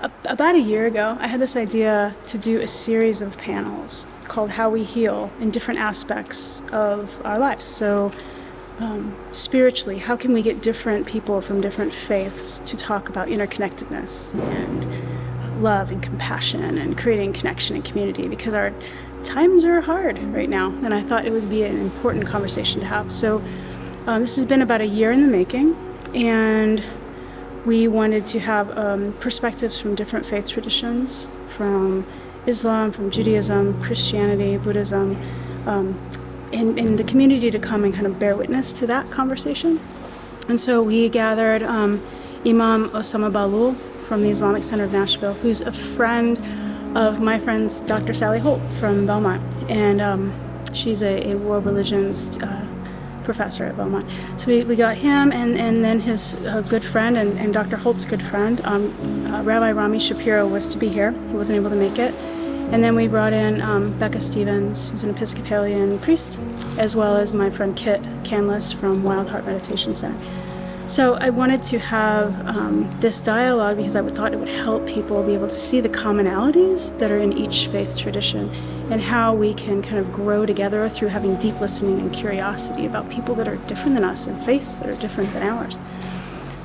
about a year ago, I had this idea to do a series of panels called How We Heal in different aspects of our lives. So spiritually, how can we get different people from different faiths to talk about interconnectedness and love and compassion and creating connection and community, because our times are hard right now, and I thought it would be an important conversation to have. So this has been about a year in the making, and we wanted to have perspectives from different faith traditions, from Islam, from Judaism, Christianity, Buddhism, in the community to come and kind of bear witness to that conversation. And so we gathered Imam Ossama Bahloul from the Islamic Center of Nashville, who's a friend of my friend's Dr. Sally Holt from Belmont. And she's a world religions professor at Belmont. So we got him, and then his good friend and Dr. Holt's good friend, Rabbi Rami Shapiro, was to be here. He wasn't able to make it. And then we brought in Becca Stevens, who's an Episcopalian priest, as well as my friend Kit Canlas from Wild Heart Meditation Center. So I wanted to have this dialogue because I thought it would help people be able to see the commonalities that are in each faith tradition and how we can kind of grow together through having deep listening and curiosity about people that are different than us and faiths that are different than ours.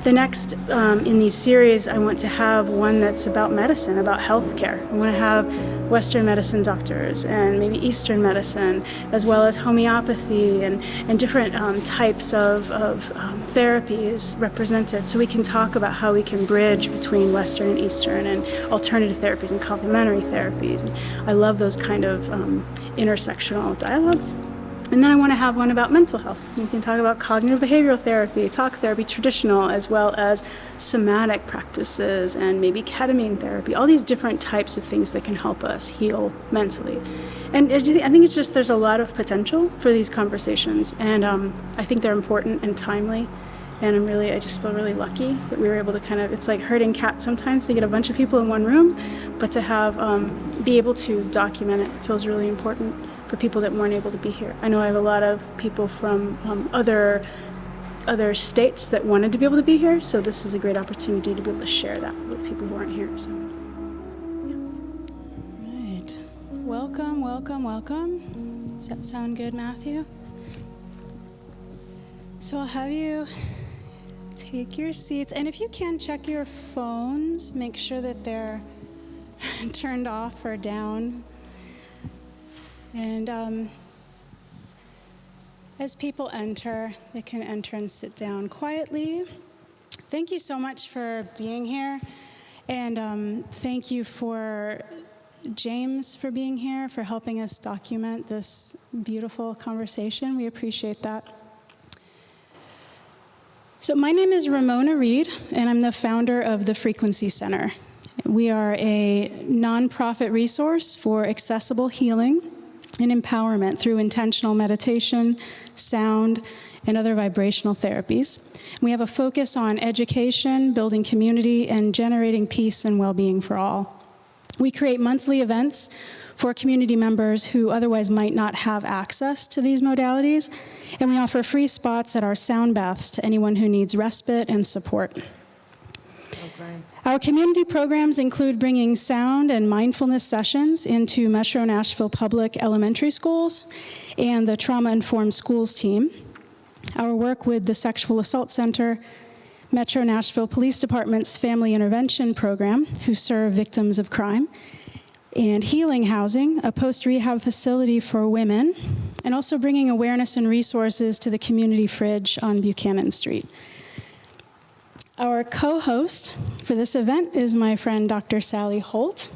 The next in these series, I want to have one that's about medicine, about healthcare. I want to have Western medicine doctors and maybe Eastern medicine, as well as homeopathy and different types of therapies represented, so we can talk about how we can bridge between Western and Eastern and alternative therapies and complementary therapies. And I love those kind of intersectional dialogues. And then I want to have one about mental health. We can talk about cognitive behavioral therapy, talk therapy, traditional, as well as somatic practices and maybe ketamine therapy, all these different types of things that can help us heal mentally. And I think it's just there's a lot of potential for these conversations, and I think they're important and timely. And I just feel really lucky that we were able to it's like herding cats sometimes to get a bunch of people in one room, but to have, be able to document it feels really important for people that weren't able to be here. I know I have a lot of people from other states that wanted to be able to be here, so this is a great opportunity to be able to share that with people who aren't here. So, yeah. Right. Welcome, welcome, welcome. Does that sound good, Matthew? So I'll have you take your seats, and if you can, check your phones, make sure that they're turned off or down. And as people enter, they can enter and sit down quietly. Thank you so much for being here. And thank you for James for being here, for helping us document this beautiful conversation. We appreciate that. So my name is Ramona Reid, and I'm the founder of the Frequency Center. We are a nonprofit resource for accessible healing and empowerment through intentional meditation, sound, and other vibrational therapies. We have a focus on education, building community, and generating peace and well-being for all. We create monthly events for community members who otherwise might not have access to these modalities, and we offer free spots at our sound baths to anyone who needs respite and support. Our community programs include bringing sound and mindfulness sessions into Metro Nashville Public Elementary Schools and the Trauma-Informed Schools team. Our work with the Sexual Assault Center, Metro Nashville Police Department's Family Intervention Program, who serve victims of crime, and Healing Housing, a post-rehab facility for women, and also bringing awareness and resources to the community fridge on Buchanan Street. Our co-host for this event is my friend Dr. Sally Holt,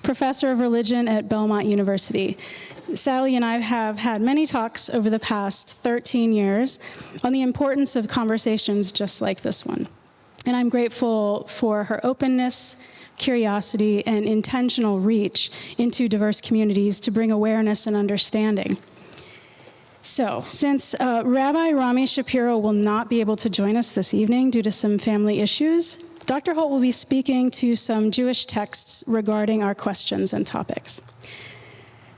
professor of religion at Belmont University. Sally and I have had many talks over the past 13 years on the importance of conversations just like this one. And I'm grateful for her openness, curiosity, and intentional reach into diverse communities to bring awareness and understanding. So, since Rabbi Rami Shapiro will not be able to join us this evening due to some family issues, Dr. Holt will be speaking to some Jewish texts regarding our questions and topics.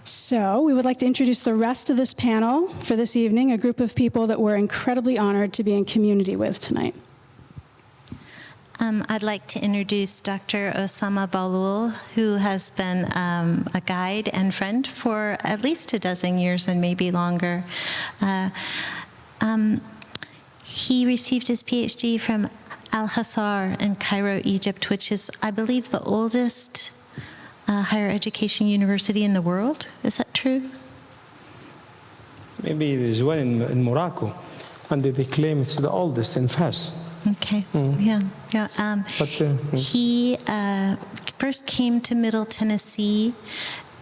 So, we would like to introduce the rest of this panel for this evening, a group of people that we're incredibly honored to be in community with tonight. I'd like to introduce Dr. Ossama Bahloul, who has been a guide and friend for at least a dozen years and maybe longer. He received his PhD from Al-Azhar in Cairo, Egypt, which is, I believe, the oldest higher education university in the world. Is that true? Maybe there's one in Morocco, and they claim it's the oldest in Fas. Okay. Yeah. He first came to Middle Tennessee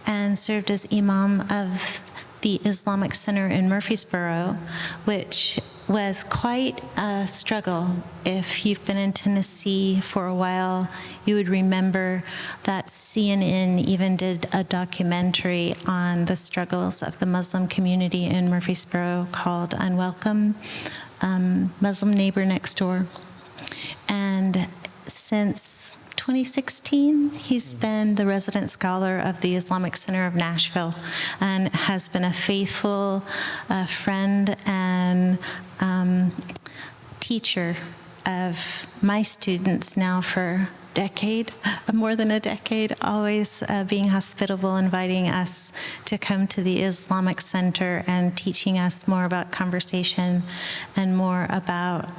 and served as Imam of the Islamic Center in Murfreesboro, which was quite a struggle. If you've been in Tennessee for a while, you would remember that CNN even did a documentary on the struggles of the Muslim community in Murfreesboro called Unwelcome, Muslim Neighbor Next Door. And since 2016, he's been the resident scholar of the Islamic Center of Nashville and has been a faithful friend and teacher of my students now for more than a decade, always being hospitable, inviting us to come to the Islamic Center and teaching us more about conversation and more about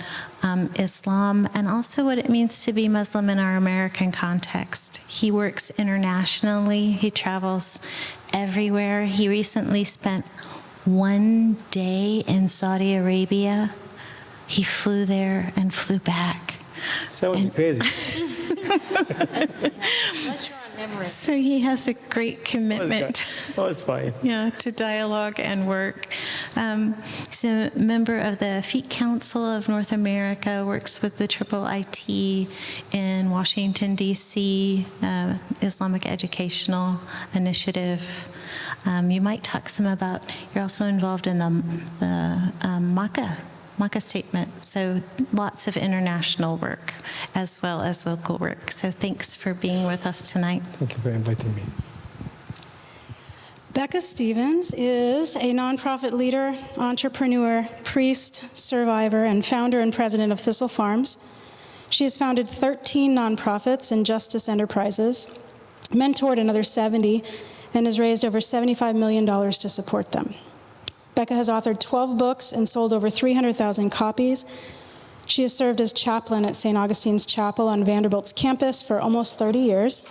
Islam and also what it means to be Muslim in our American context. He works internationally. He travels everywhere. He recently spent one day in Saudi Arabia. He flew there and flew back. Sounds crazy. So he has a great commitment. Oh, it's fine. Yeah, to dialogue and work. He's a member of the Fiqh Council of North America, works with the IIIT in Washington, D.C., Islamic Educational Initiative. You might talk some about, you're also involved in the Makkah statement, so lots of international work as well as local work. So thanks for being with us tonight. Thank you for inviting me. Becca Stevens is a nonprofit leader, entrepreneur, priest, survivor, and founder and president of Thistle Farms. She has founded 13 nonprofits and justice enterprises, mentored another 70, and has raised over $75 million to support them. Becca has authored 12 books and sold over 300,000 copies. She has served as chaplain at St. Augustine's Chapel on Vanderbilt's campus for almost 30 years.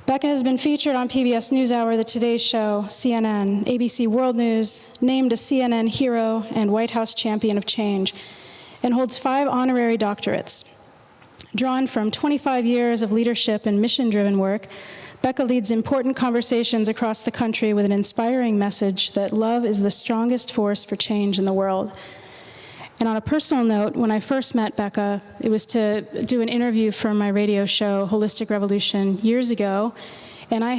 Becca has been featured on PBS NewsHour, The Today Show, CNN, ABC World News, named a CNN hero and White House champion of change, and holds 5 honorary doctorates. Drawn from 25 years of leadership and mission-driven work, Becca leads important conversations across the country with an inspiring message that love is the strongest force for change in the world. And on a personal note, when I first met Becca, it was to do an interview for my radio show, Holistic Revolution, years ago. And I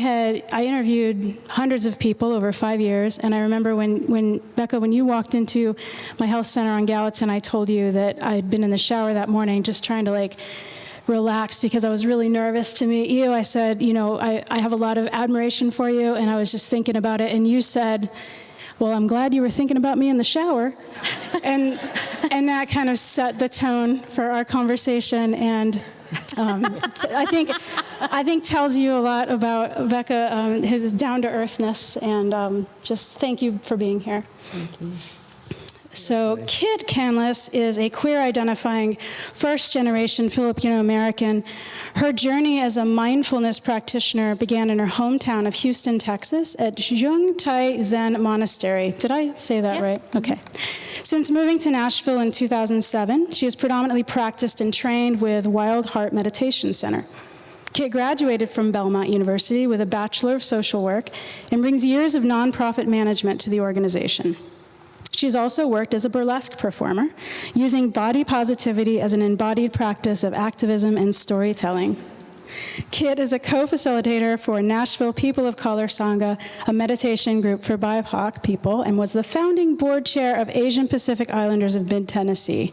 interviewed hundreds of people over 5 years. And I remember when Becca, when you walked into my health center on Gallatin, I told you that I'd been in the shower that morning just trying to relax because I was really nervous to meet you. I said, I have a lot of admiration for you, and I was just thinking about it. And you said, well, I'm glad you were thinking about me in the shower. and that kind of set the tone for our conversation. And I think tells you a lot about Becca, his down-to-earthness. And just thank you for being here. Thank you. So Kid Canlas is a queer-identifying first-generation Filipino-American. Her journey as a mindfulness practitioner began in her hometown of Houston, Texas, at Zhung Tai Zen Monastery. Did I say that right? Okay. Since moving to Nashville in 2007, she has predominantly practiced and trained with Wild Heart Meditation Center. Kit graduated from Belmont University with a Bachelor of Social Work and brings years of nonprofit management to the organization. She's also worked as a burlesque performer, using body positivity as an embodied practice of activism and storytelling. Kit is a co-facilitator for Nashville People of Color Sangha, a meditation group for BIPOC people, and was the founding board chair of Asian Pacific Islanders of Mid-Tennessee,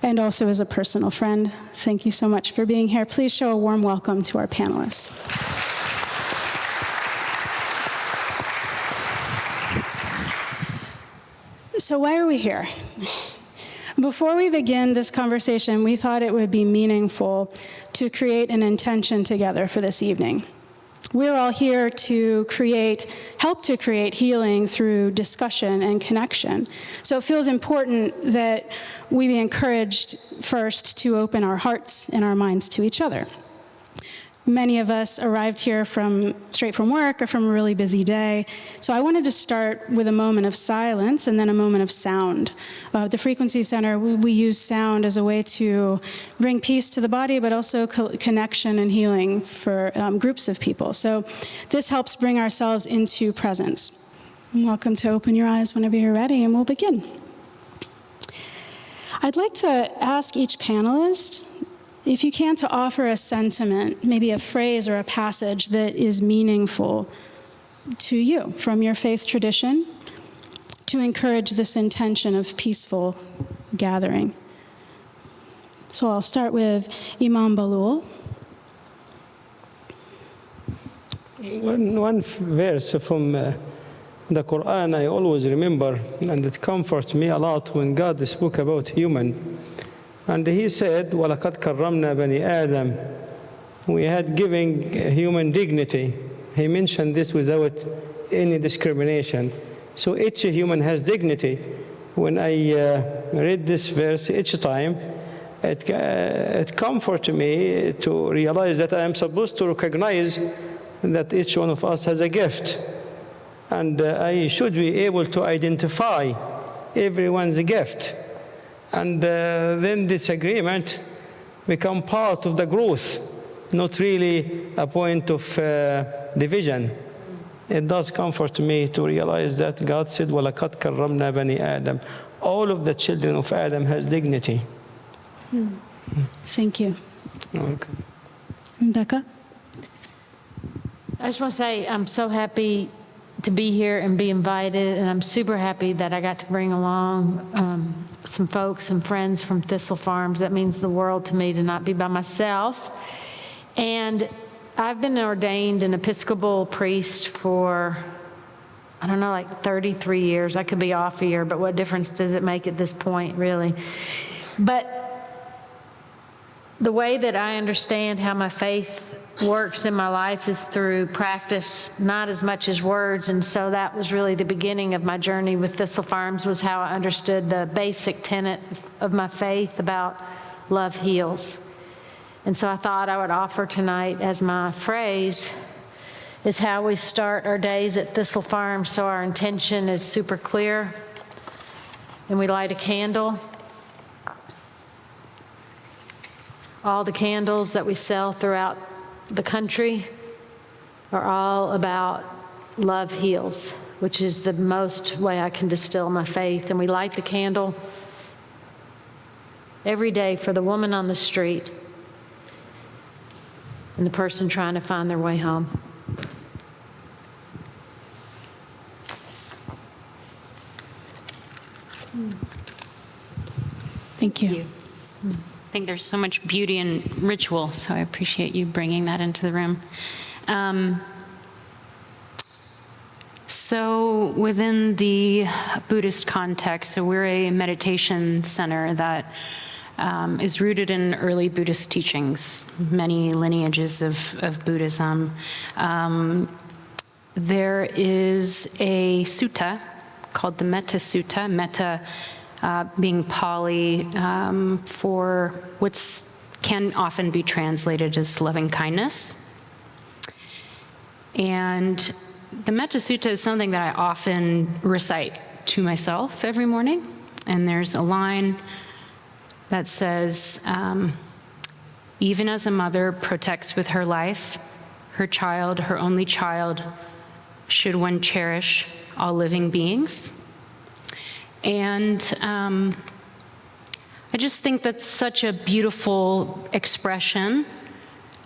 and also is a personal friend. Thank you so much for being here. Please show a warm welcome to our panelists. So why are we here? Before we begin this conversation, we thought it would be meaningful to create an intention together for this evening. We're all here to help to create healing through discussion and connection. So it feels important that we be encouraged first to open our hearts and our minds to each other. Many of us arrived here straight from work or from a really busy day. So I wanted to start with a moment of silence and then a moment of sound. At the Frequency Center, we use sound as a way to bring peace to the body, but also connection and healing for groups of people. So this helps bring ourselves into presence. You're welcome to open your eyes whenever you're ready, and we'll begin. I'd like to ask each panelist, if you can, to offer a sentiment, maybe a phrase or a passage that is meaningful to you from your faith tradition to encourage this intention of peaceful gathering. So I'll start with Imam Bahloul. One verse from the Quran I always remember, and it comforts me a lot when God spoke about human. And he said, وَلَقَدْ كَرَّمْنَا بَنِي آدَمَ. We had given human dignity. He mentioned this without any discrimination. So each human has dignity. When I read this verse each time, it comforts me to realize that I am supposed to recognize that each one of us has a gift. And I should be able to identify everyone's gift. And then disagreement become part of the growth, not really a point of division. It does comfort me to realize that God said, وَلَقَدْ كَرَّمْنَا بَنِي آدَمَ. All of the children of Adam has dignity. Thank you. You're welcome. Becca? I just want to say I'm so happy to be here and be invited, and I'm super happy that I got to bring along some folks, some friends from Thistle Farms. That means the world to me to not be by myself. And I've been ordained an Episcopal priest for, I don't know, like 33 years. I could be off a year, but what difference does it make at this point, really? But the way that I understand how my faith works in my life is through practice, not as much as words. And so that was really the beginning of my journey with Thistle Farms, was how I understood the basic tenet of my faith about love heals. And so I thought I would offer tonight as my phrase is how we start our days at Thistle Farms, so our intention is super clear. And we light a candle. All the candles that we sell throughout the country are all about love heals, which is the most way I can distill my faith. And we light the candle every day for the woman on the street and the person trying to find their way home. Thank you. I think there's so much beauty in ritual, so I appreciate you bringing that into the room. So within the Buddhist context, so we're a meditation center that is rooted in early Buddhist teachings, many lineages of Buddhism. There is a sutta called the Metta Sutta, Metta being Pali for what can often be translated as loving kindness. And the Metta Sutta is something that I often recite to myself every morning. And there's a line that says, even as a mother protects with her life, her child, her only child, should one cherish all living beings. And I just think that's such a beautiful expression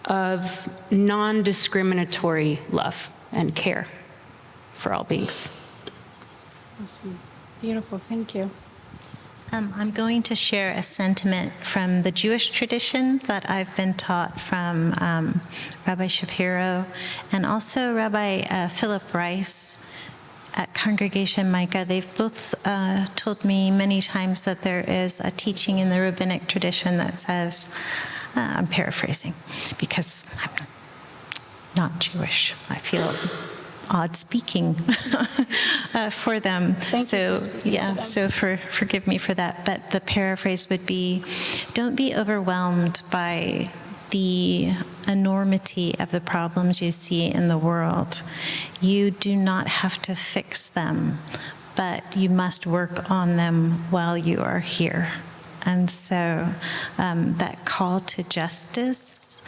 of non-discriminatory love and care for all beings. Awesome. Beautiful. Thank you. I'm going to share a sentiment from the Jewish tradition that I've been taught from Rabbi Shapiro and also Rabbi Philip Rice. at Congregation Micah, they've both told me many times that there is a teaching in the rabbinic tradition that says, I'm paraphrasing because I'm not Jewish. I feel odd speaking for them. Thank you for speaking for them. So forgive me for that. But the paraphrase would be, don't be overwhelmed by the enormity of the problems you see in the world. You do not have to fix them, but you must work on them while you are here. And so that call to justice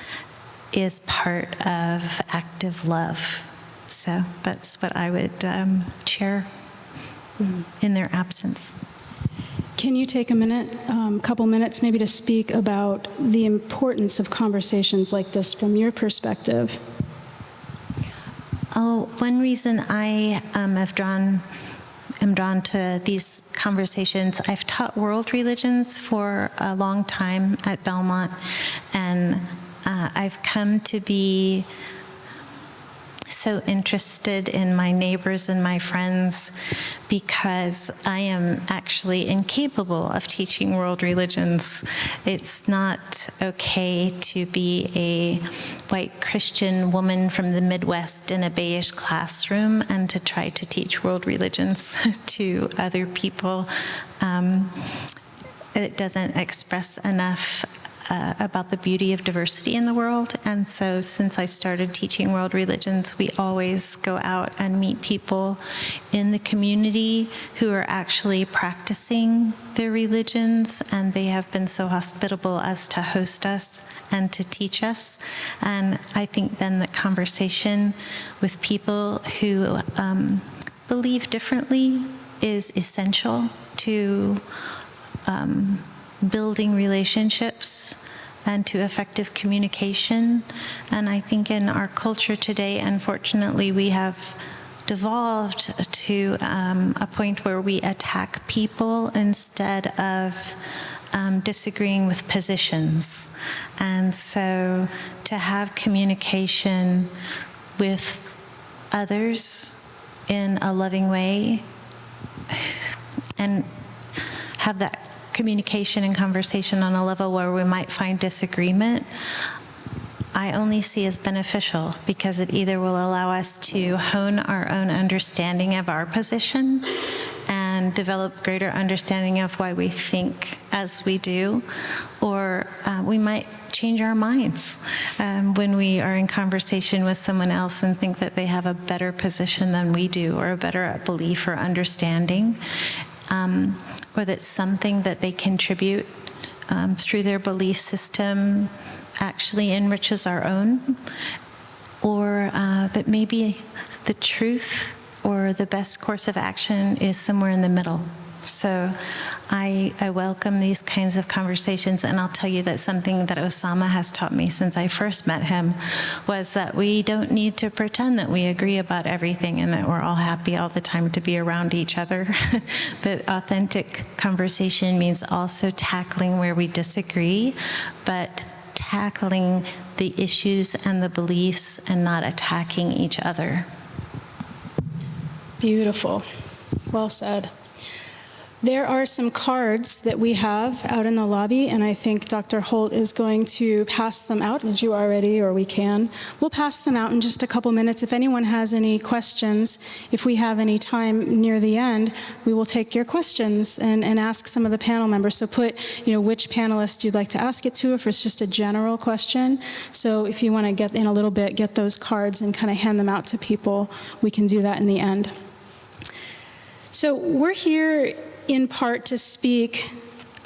is part of active love. So that's what I would share in their absence. Can you take a minute, couple minutes maybe to speak about the importance of conversations like this from your perspective? Oh, one reason I am drawn to these conversations, I've taught world religions for a long time at Belmont, and I've come to be so interested in my neighbors and my friends because I am actually incapable of teaching world religions. It's not okay to be a white Christian woman from the Midwest in a beige classroom and to try to teach world religions to other people. It doesn't express enough about the beauty of diversity in the world. And so since I started teaching world religions, we always go out and meet people in the community who are actually practicing their religions, and they have been so hospitable as to host us and to teach us. And I think then the conversation with people who believe differently is essential to building relationships and to effective communication. And I think in our culture today, unfortunately, we have devolved to a point where we attack people instead of disagreeing with positions. And so to have communication with others in a loving way and have that communication and conversation on a level where we might find disagreement, I only see as beneficial, because it either will allow us to hone our own understanding of our position and develop greater understanding of why we think as we do, or we might change our minds when we are in conversation with someone else and think that they have a better position than we do, or a better belief or understanding. Or that something that they contribute through their belief system actually enriches our own, or that maybe the truth or the best course of action is somewhere in the middle. So I welcome these kinds of conversations, and I'll tell you that something that Ossama has taught me since I first met him was that we don't need to pretend that we agree about everything and that we're all happy all the time to be around each other. That authentic conversation means also tackling where we disagree, but tackling the issues and the beliefs and not attacking each other. Beautiful. Well said. There are some cards that we have out in the lobby, and I think Dr. Holt is going to pass them out. Did you already, or we can? We'll pass them out in just a couple minutes. If anyone has any questions, if we have any time near the end, we will take your questions and ask some of the panel members. So put, which panelist you'd like to ask it to, if it's just a general question. So if you want to get in a little bit, get those cards and kind of hand them out to people, we can do that in the end. So we're here in part to speak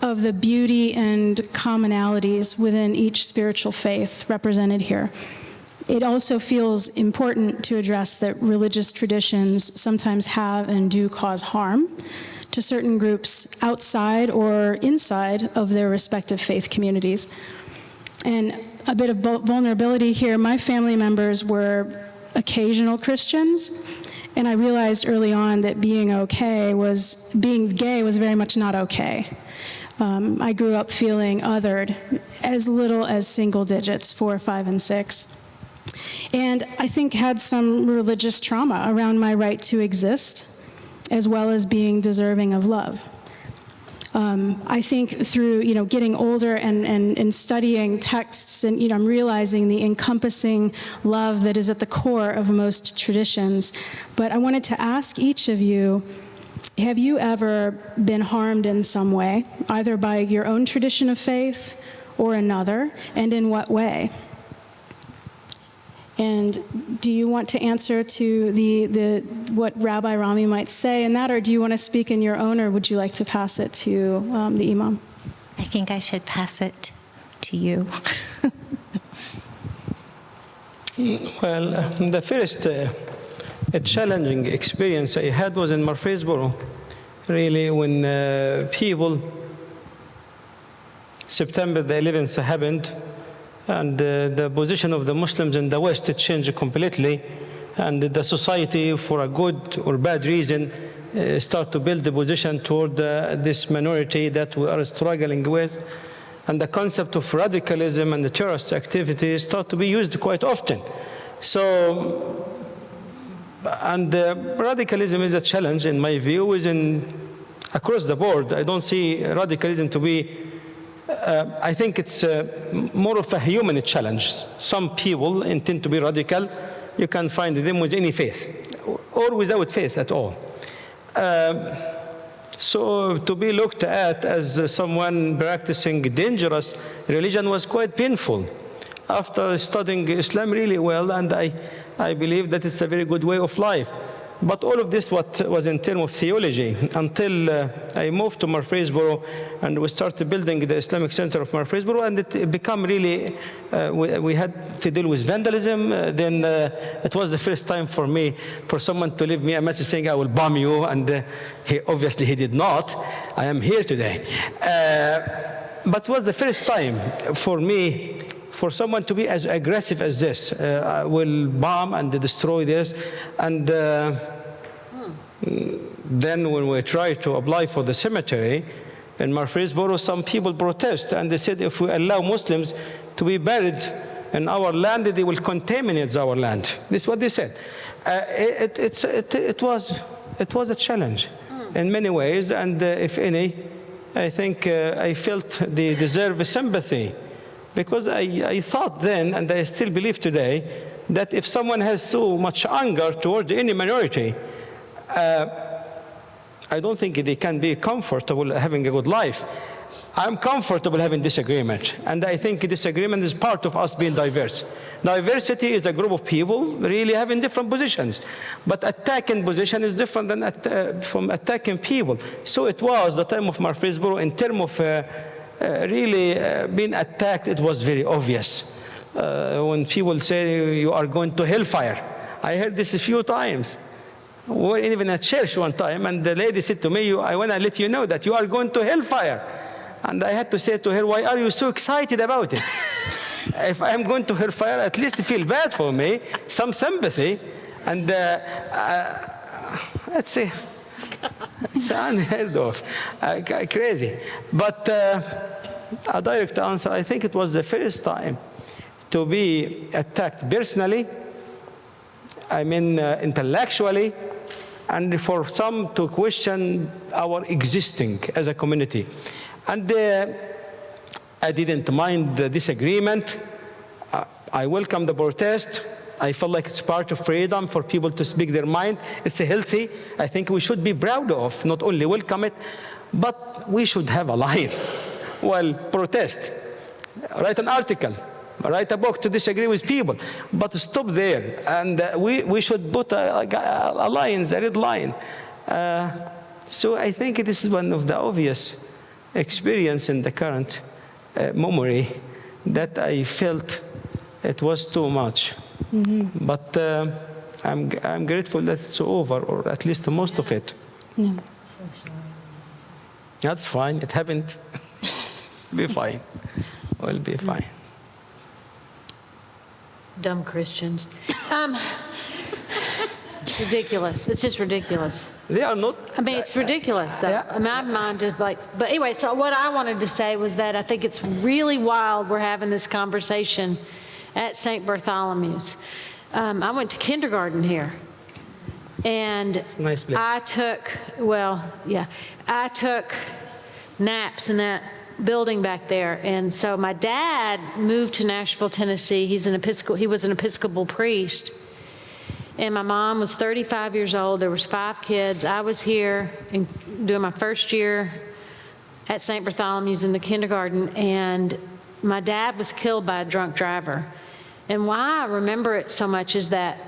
of the beauty and commonalities within each spiritual faith represented here. It also feels important to address that religious traditions sometimes have and do cause harm to certain groups outside or inside of their respective faith communities. And a bit of vulnerability here, my family members were occasional Christians, and I realized early on that being gay was very much not okay. I grew up feeling othered as little as single digits, 4, 5, and 6. And I think had some religious trauma around my right to exist as well as being deserving of love. I think through, getting older and studying texts, and, I'm realizing the encompassing love that is at the core of most traditions. But I wanted to ask each of you, have you ever been harmed in some way, either by your own tradition of faith or another, and in what way? And do you want to answer to the what Rabbi Rami might say in that, or do you want to speak in your own, or would you like to pass it to the Imam? I think I should pass it to you. Well, the first challenging experience I had was in Murfreesboro, really, when September the 11th happened, and the position of the Muslims in the West changed completely, and the society, for a good or bad reason, start to build the position toward this minority that we are struggling with. And the concept of radicalism and the terrorist activity start to be used quite often. So, and radicalism is a challenge, in my view, across the board. I don't see radicalism to be I think it's more of a human challenge. Some people intend to be radical. You can find them with any faith or without faith at all. So to be looked at as someone practicing dangerous religion was quite painful. After studying Islam really well, and I believe that it's a very good way of life. But all of this was in terms of theology until I moved to Murfreesboro, and we started building the Islamic Center of Murfreesboro, and it became really, we had to deal with vandalism. Then it was the first time for me, for someone to leave me a message saying, I will bomb you, and obviously he did not. I am here today. But it was the first time for me, for someone to be as aggressive as this, will bomb and destroy this. And then when we tried to apply for the cemetery in Murfreesboro, some people protest, and they said if we allow Muslims to be buried in our land, they will contaminate our land. This is what they said. It was a challenge in many ways, and if any, I think I felt they deserve sympathy. Because I thought then, and I still believe today, that if someone has so much anger toward any minority, I don't think they can be comfortable having a good life. I'm comfortable having disagreement, and I think disagreement is part of us being diverse. Diversity is a group of people really having different positions, but attacking position is different than from attacking people. So it was the time of Murfreesboro in terms of really being attacked. It was very obvious. When people say you are going to hellfire, I heard this a few times. We were even at church one time, and the lady said to me, I want to let you know that you are going to hellfire. And I had to say to her, why are you so excited about it? If I'm going to hellfire, at least feel bad for me, some sympathy. And let's see. It's unheard of, crazy. But a direct answer, I think it was the first time to be attacked personally, I mean intellectually, and for some to question our existing as a community. And I didn't mind the disagreement. I welcome the protest. I feel like it's part of freedom for people to speak their mind. It's healthy. I think we should be proud of, not only welcome it, but we should have a line. Well, protest, write an article, write a book to disagree with people, but stop there. And we should put a line, a red line. So I think this is one of the obvious experience in the current memory that I felt it was too much. Mm-hmm. But I'm grateful that it's over, or at least most of it. Yeah. That's fine. It happened. Be fine. We'll be fine. Dumb Christians. Ridiculous. It's just ridiculous. They are not. I mean, it's ridiculous, though. Yeah. My mind is like, but anyway, so what I wanted to say was that I think it's really wild we're having this conversation at St. Bartholomew's. I went to kindergarten here. And Nice place. I took naps in that building back there. And so my dad moved to Nashville, Tennessee. He was an Episcopal priest. And my mom was 35 years old. There was 5 kids. I was here doing my first year at St. Bartholomew's in the kindergarten, and my dad was killed by a drunk driver. And why I remember it so much is that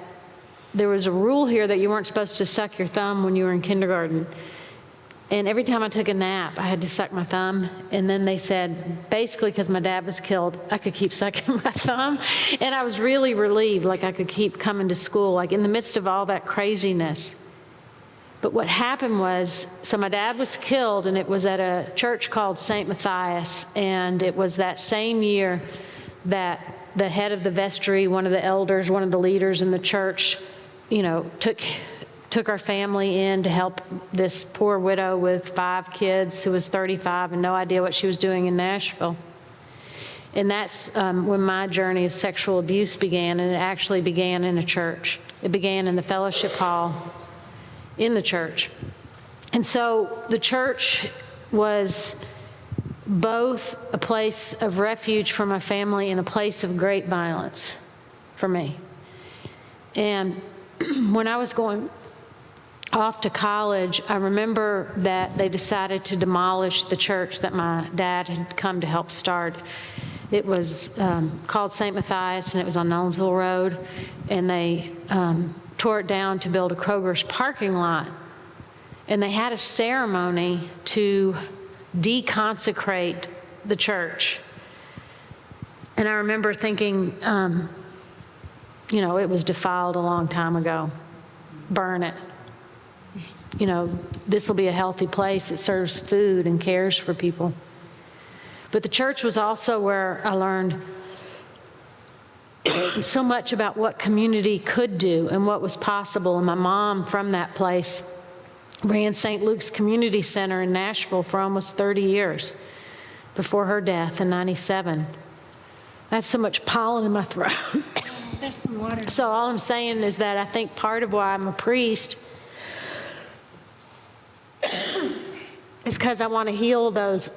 there was a rule here that you weren't supposed to suck your thumb when you were in kindergarten. And every time I took a nap, I had to suck my thumb. And then they said, basically, because my dad was killed, I could keep sucking my thumb. And I was really relieved, like I could keep coming to school, like in the midst of all that craziness. But what happened was, so my dad was killed, and it was at a church called St. Matthias. And it was that same year that the head of the vestry, one of the elders, one of the leaders in the church, took our family in to help this poor widow with 5 kids who was 35 and no idea what she was doing in Nashville. And that's when my journey of sexual abuse began, and it actually began in a church. It began in the fellowship hall in the church. And so the church was both a place of refuge for my family and a place of great violence for me. And when I was going off to college, I remember that they decided to demolish the church that my dad had come to help start. It was called St. Matthias, and it was on Nolensville Road, and they tore it down to build a Kroger's parking lot. And they had a ceremony to deconsecrate the church. And I remember thinking, it was defiled a long time ago. Burn it. This will be a healthy place. It serves food and cares for people. But the church was also where I learned so much about what community could do and what was possible. And my mom, from that place, ran St. Luke's Community Center in Nashville for almost 30 years before her death in 97. I have so much pollen in my throat. There's some water. So all I'm saying is that I think part of why I'm a priest is because I want to heal those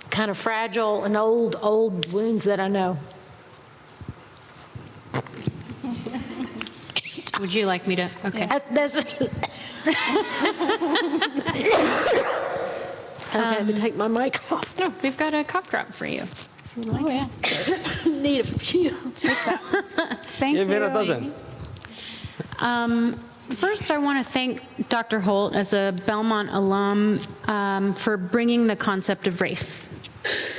kind of fragile and old wounds that I know. Would you like me to? Okay. That's I had to take my mic off. No, we've got a cough drop for you. Oh, yeah. Need a few. Take that. Thank you. Vera doesn't. First, I want to thank Dr. Holt as a Belmont alum for bringing the concept of race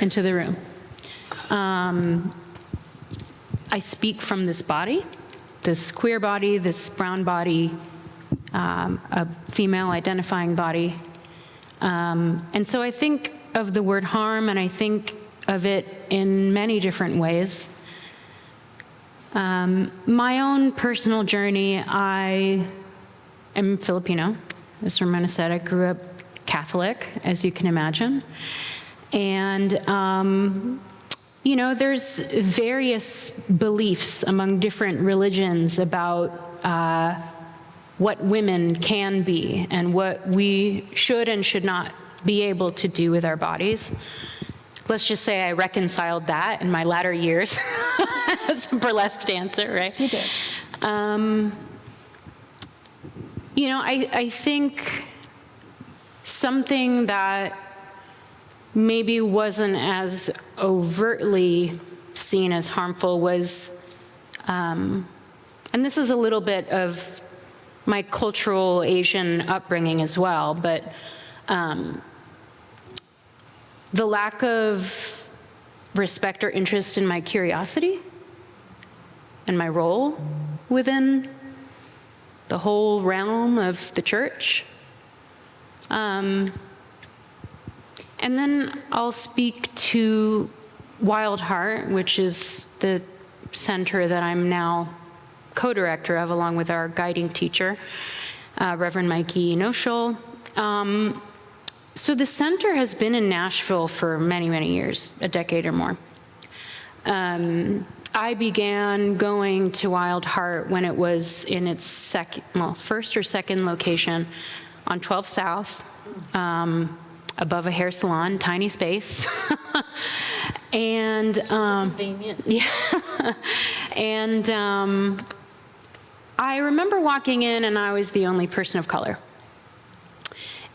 into the room. I speak from this body, this queer body, this brown body, a female identifying body. And so I think of the word harm, and I think of it in many different ways. My own personal journey, I am Filipino. As Ramona said, I grew up Catholic, as you can imagine. And, there's various beliefs among different religions about what women can be and what we should and should not be able to do with our bodies. Let's just say I reconciled that in my latter years as a burlesque dancer, right? Yes, you did. I think something that maybe wasn't as overtly seen as harmful was, and this is a little bit of my cultural Asian upbringing as well, but the lack of respect or interest in my curiosity and my role within the whole realm of the church. And then I'll speak to Wild Heart, which is the center that I'm now co-director of, along with our guiding teacher, Reverend Mikey Noshul. So the center has been in Nashville for many, many years, a decade or more. I began going to Wild Heart when it was in its first or second location on 12 South, above a hair salon, tiny space. And Convenient. yeah, and I remember walking in and I was the only person of color.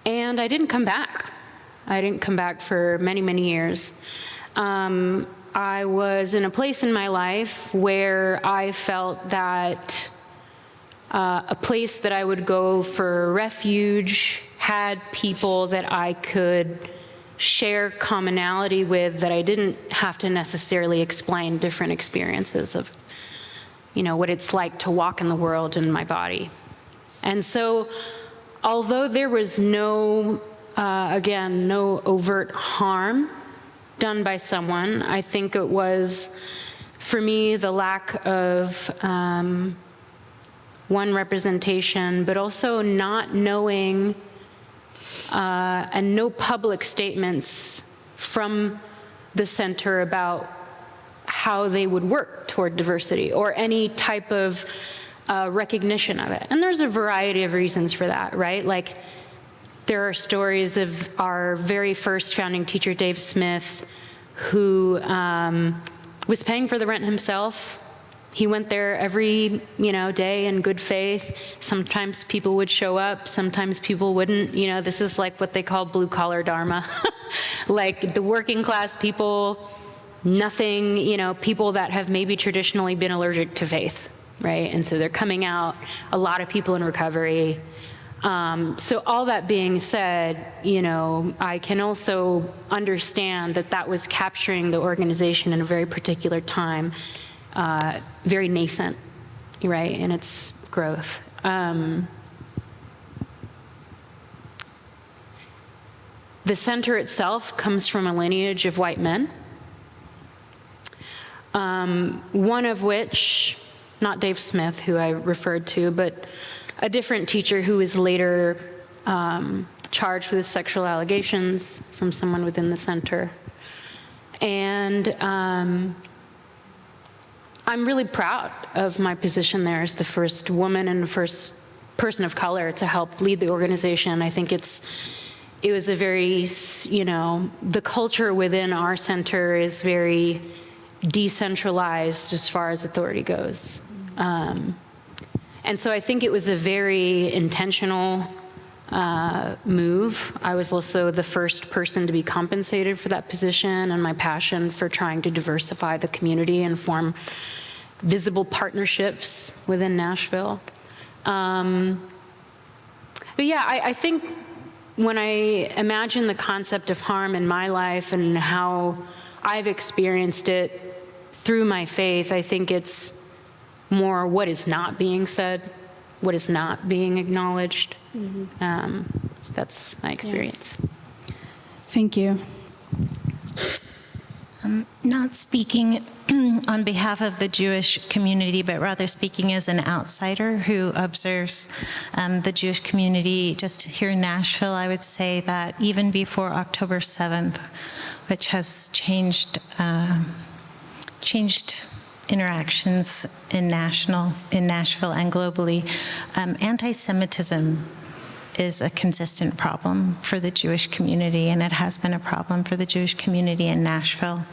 And I didn't come back. I didn't come back for many, many years. I was in a place in my life where I felt that a place that I would go for refuge had people that I could share commonality with, that I didn't have to necessarily explain different experiences of, what it's like to walk in the world in my body. And so, although there was no overt harm done by someone, I think it was, for me, the lack of one, representation, but also not knowing and no public statements from the center about how they would work toward diversity or any type of recognition of it. And there's a variety of reasons for that, right? Like, there are stories of our very first founding teacher, Dave Smith, who was paying for the rent himself. He went there every, day in good faith. Sometimes people would show up, sometimes people wouldn't. This is like what they call blue-collar dharma. Like the working class people, nothing, people that have maybe traditionally been allergic to faith, right? And so they're coming out, a lot of people in recovery. So all that being said, I can also understand that that was capturing the organization in a very particular time, very nascent, right, in its growth. The center itself comes from a lineage of white men, one of which, not Dave Smith, who I referred to, but a different teacher who was later charged with sexual allegations from someone within the center. And I'm really proud of my position there as the first woman and the first person of color to help lead the organization. I think it was a very, the culture within our center is very decentralized as far as authority goes. And so I think it was a very intentional move. I was also the first person to be compensated for that position, and my passion for trying to diversify the community and form visible partnerships within Nashville. But yeah, I think when I imagine the concept of harm in my life and how I've experienced it through my faith, I think it's more what is not being said, what is not being acknowledged. So that's my experience. Yeah. Thank you. Not speaking on behalf of the Jewish community, but rather speaking as an outsider who observes the Jewish community just here in Nashville, I would say that even before October 7th, which has changed interactions in Nashville and globally, anti-Semitism is a consistent problem for the Jewish community, and it has been a problem for the Jewish community in Nashville.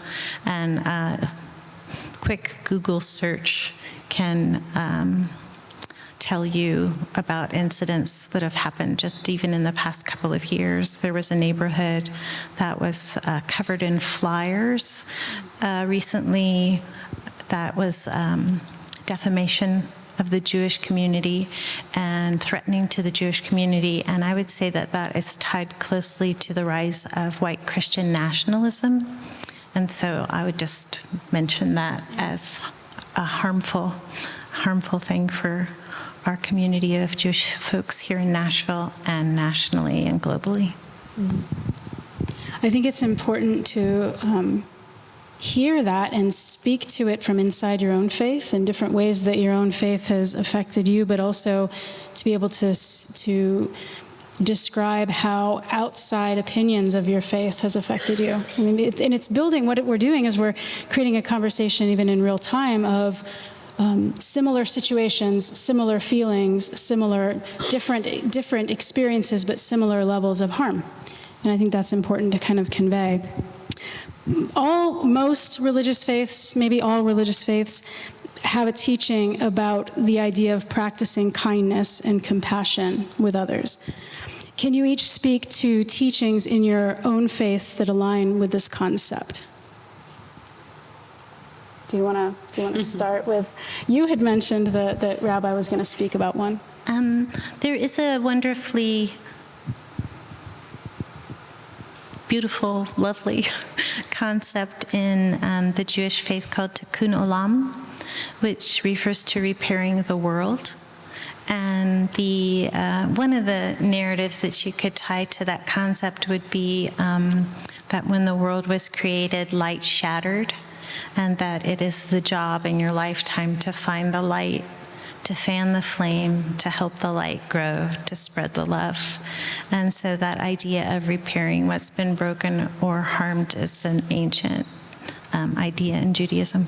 And a quick Google search can tell you about incidents that have happened just even in the past couple of years. There was a neighborhood that was covered in flyers recently that was defamation of the Jewish community and threatening to the Jewish community. And I would say that that is tied closely to the rise of white Christian nationalism. And so I would just mention that as a harmful thing for our community of Jewish folks here in Nashville and nationally and globally. I think it's important to hear that and speak to it from inside your own faith in different ways that your own faith has affected you, but also to be able to describe how outside opinions of your faith has affected you. I mean, and it's building, what we're doing is we're creating a conversation even in real time of similar situations, similar feelings, similar, different experiences, but similar levels of harm. And I think that's important to kind of convey. Most religious faiths, maybe all religious faiths, have a teaching about the idea of practicing kindness and compassion with others. Can you each speak to teachings in your own faith that align with this concept? Do you want to start with, you had mentioned that Rabbi was going to speak about one. There is a wonderfully beautiful, lovely concept in the Jewish faith called Tikkun Olam, which refers to repairing the world. And one of the narratives that you could tie to that concept would be that when the world was created, light shattered, and that it is the job in your lifetime to find the light, to fan the flame, to help the light grow, to spread the love. And so that idea of repairing what's been broken or harmed is an ancient idea in Judaism.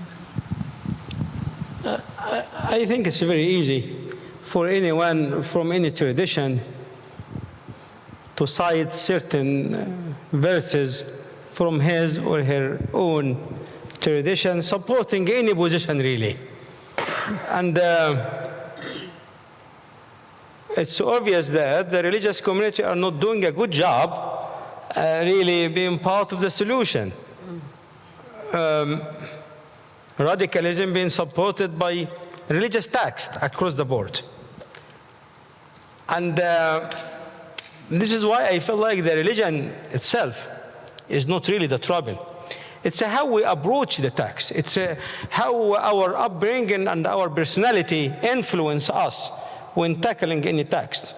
I think it's very easy for anyone from any tradition to cite certain verses from his or her own tradition supporting any position, really. And it's obvious that the religious community are not doing a good job really being part of the solution. Radicalism being supported by religious texts across the board. And this is why I feel like the religion itself is not really the trouble. It's how we approach the text. It's how our upbringing and our personality influence us when tackling any text.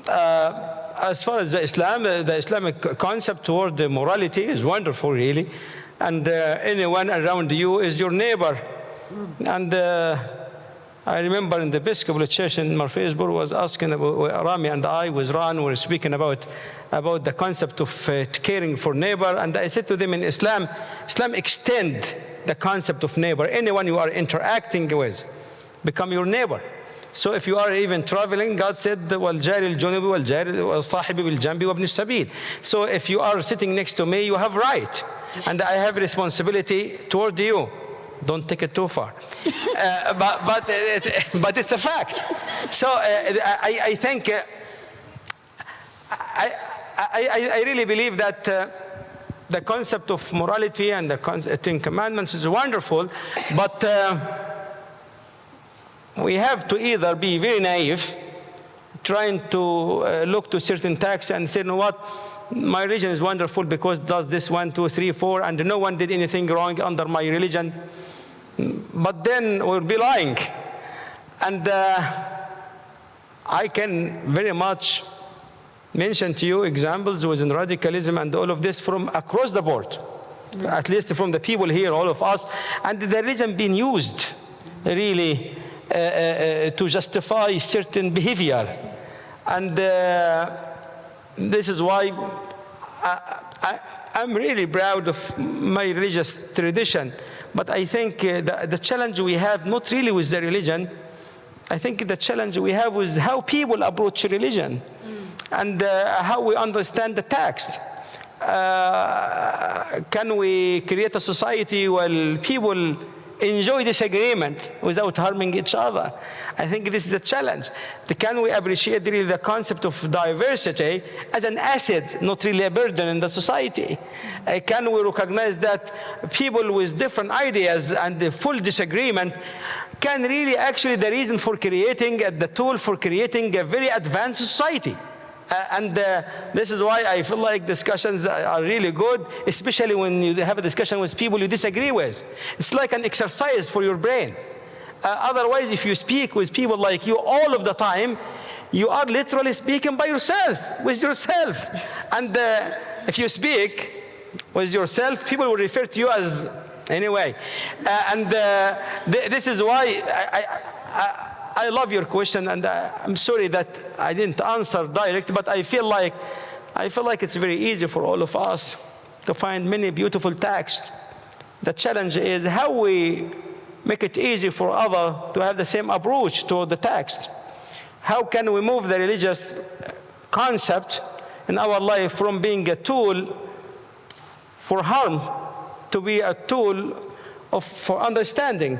As far as the Islamic concept toward the morality is wonderful, really. And anyone around you is your neighbor. And I remember in the Episcopal Church in Murfreesboro was asking about, Rami and I with Ron were speaking about the concept of caring for neighbor. And I said to them, in Islam extend the concept of neighbor. Anyone you are interacting with, become your neighbor. So if you are even traveling, God said, وَالْجَارِ الْجُنُبِ وَالْصَاحِبِ بِالْجَنْبِ وَابْنِ السَّبِيلِ. So if you are sitting next to me, you have right. And I have responsibility toward you. Don't take it too far. But it's a fact. So I think, I really believe that the concept of morality and the Ten Commandments is wonderful, but we have to either be very naive, trying to look to certain texts and say, you know what, my religion is wonderful because it does this 1, 2, 3, 4, and no one did anything wrong under my religion. But then we'll be lying. And I can very much mention to you examples within radicalism and all of this from across the board, at least from the people here, all of us, and the religion being used really to justify certain behavior. And this is why I'm really proud of my religious tradition. But I think the challenge we have, not really with the religion, I think the challenge we have is how people approach religion and how we understand the text. Can we create a society where people enjoy disagreement without harming each other? I think this is the challenge. Can we appreciate really the concept of diversity as an asset, not really a burden in the society? Can we recognize that people with different ideas and the full disagreement can really actually the reason for creating, the tool for creating a very advanced society? And this is why I feel like discussions are really good, especially when you have a discussion with people you disagree with. It's like an exercise for your brain. Otherwise, if you speak with people like you all of the time, you are literally speaking by yourself, with yourself. And if you speak with yourself, people will refer to you as anyway. This is why I love your question, and I'm sorry that I didn't answer direct, but I feel like it's very easy for all of us to find many beautiful texts. The challenge is how we make it easy for others to have the same approach to the text. How can we move the religious concept in our life from being a tool for harm to be a tool for understanding?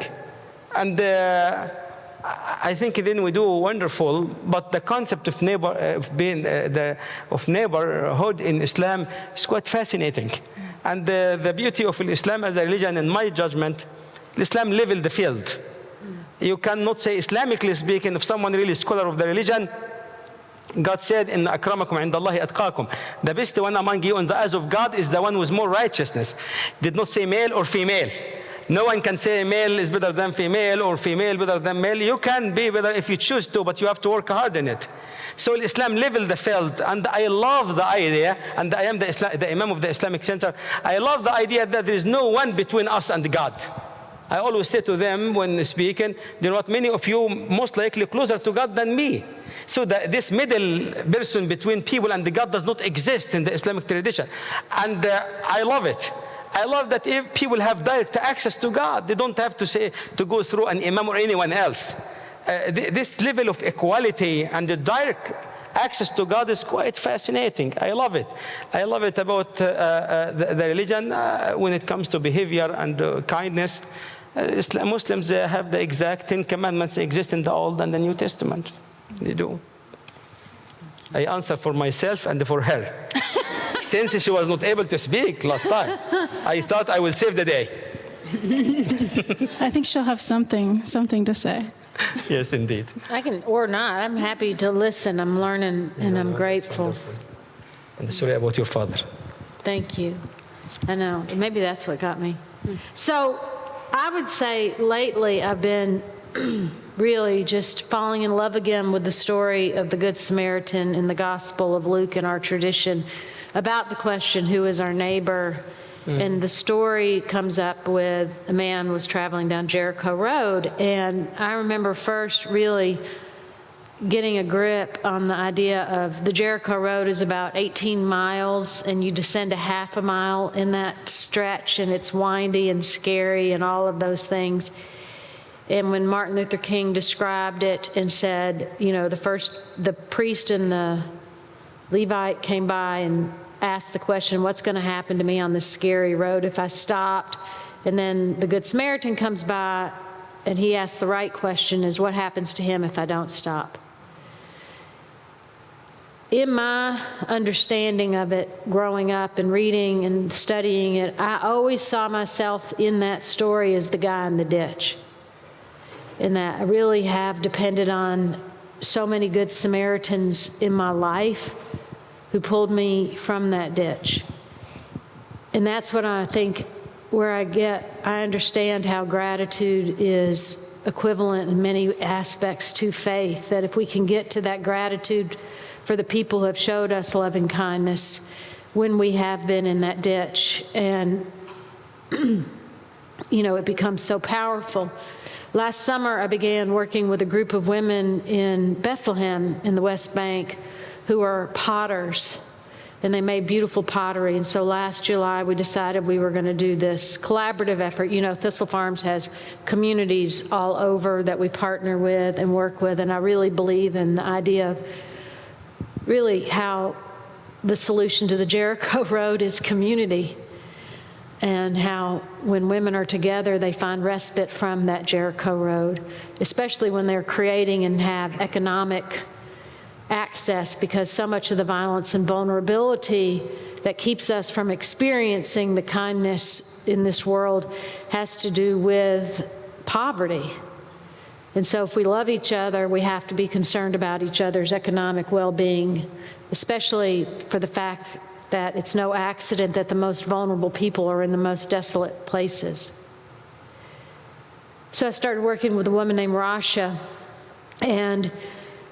And I think then we do wonderful. But the concept of neighborhood in Islam is quite fascinating. And the beauty of Islam as a religion, in my judgment, Islam leveled the field. You cannot say, Islamically speaking, if someone really is a scholar of the religion, God said, "Inna akramakum indallahi atqakum." The best one among you in the eyes of God is the one with more righteousness. Did not say male or female. No one can say male is better than female or female better than male. You can be better if you choose to, but you have to work hard in it. So Islam leveled the field, and I love the idea, and I am the Imam of the Islamic Center. I love the idea that there is no one between us and God. I always say to them when speaking, you know what, many of you most likely closer to God than me. So this middle person between people and God does not exist in the Islamic tradition. And I love it. I love that if people have direct access to God, they don't have to go through an imam or anyone else. This level of equality and the direct access to God is quite fascinating. I love it. I love it about the religion when it comes to behavior and kindness. Muslims have the exact 10 commandments that exist in the Old and the New Testament. They do. I answer for myself and for her. Since she was not able to speak last time, I thought I will save the day. I think she'll have something to say. Yes, indeed. I can, or not. I'm happy to listen. I'm learning, and I'm grateful. And sorry about your father. Thank you. I know. Maybe that's what got me. So I would say lately I've been really just falling in love again with the story of the Good Samaritan in the Gospel of Luke in our tradition about the question, who is our neighbor? And the story comes up with a man was traveling down Jericho Road. And I remember first really getting a grip on the idea of the Jericho Road is about 18 miles, and you descend a half a mile in that stretch, and it's windy and scary and all of those things. And when Martin Luther King described it and said, you know, the priest and the Levite came by and asked the question, what's going to happen to me on this scary road if I stopped? And then the Good Samaritan comes by and he asks the right question, is what happens to him if I don't stop? In my understanding of it, growing up and reading and studying it, I always saw myself in that story as the guy in the ditch. And that I really have depended on so many Good Samaritans in my life who pulled me from that ditch. And that's what I think, I understand how gratitude is equivalent in many aspects to faith, that if we can get to that gratitude for the people who have showed us loving kindness when we have been in that ditch, and you know, it becomes so powerful. Last summer, I began working with a group of women in Bethlehem in the West Bank who are potters, and they made beautiful pottery. And so last July, we decided we were going to do this collaborative effort. You know, Thistle Farms has communities all over that we partner with and work with, and I really believe in the idea of really how the solution to the Jericho Road is community, and how when women are together, they find respite from that Jericho Road, especially when they're creating and have economic access, because so much of the violence and vulnerability that keeps us from experiencing the kindness in this world has to do with poverty. And so if we love each other, we have to be concerned about each other's economic well-being, especially for the fact that it's no accident that the most vulnerable people are in the most desolate places. So I started working with a woman named Rasha, and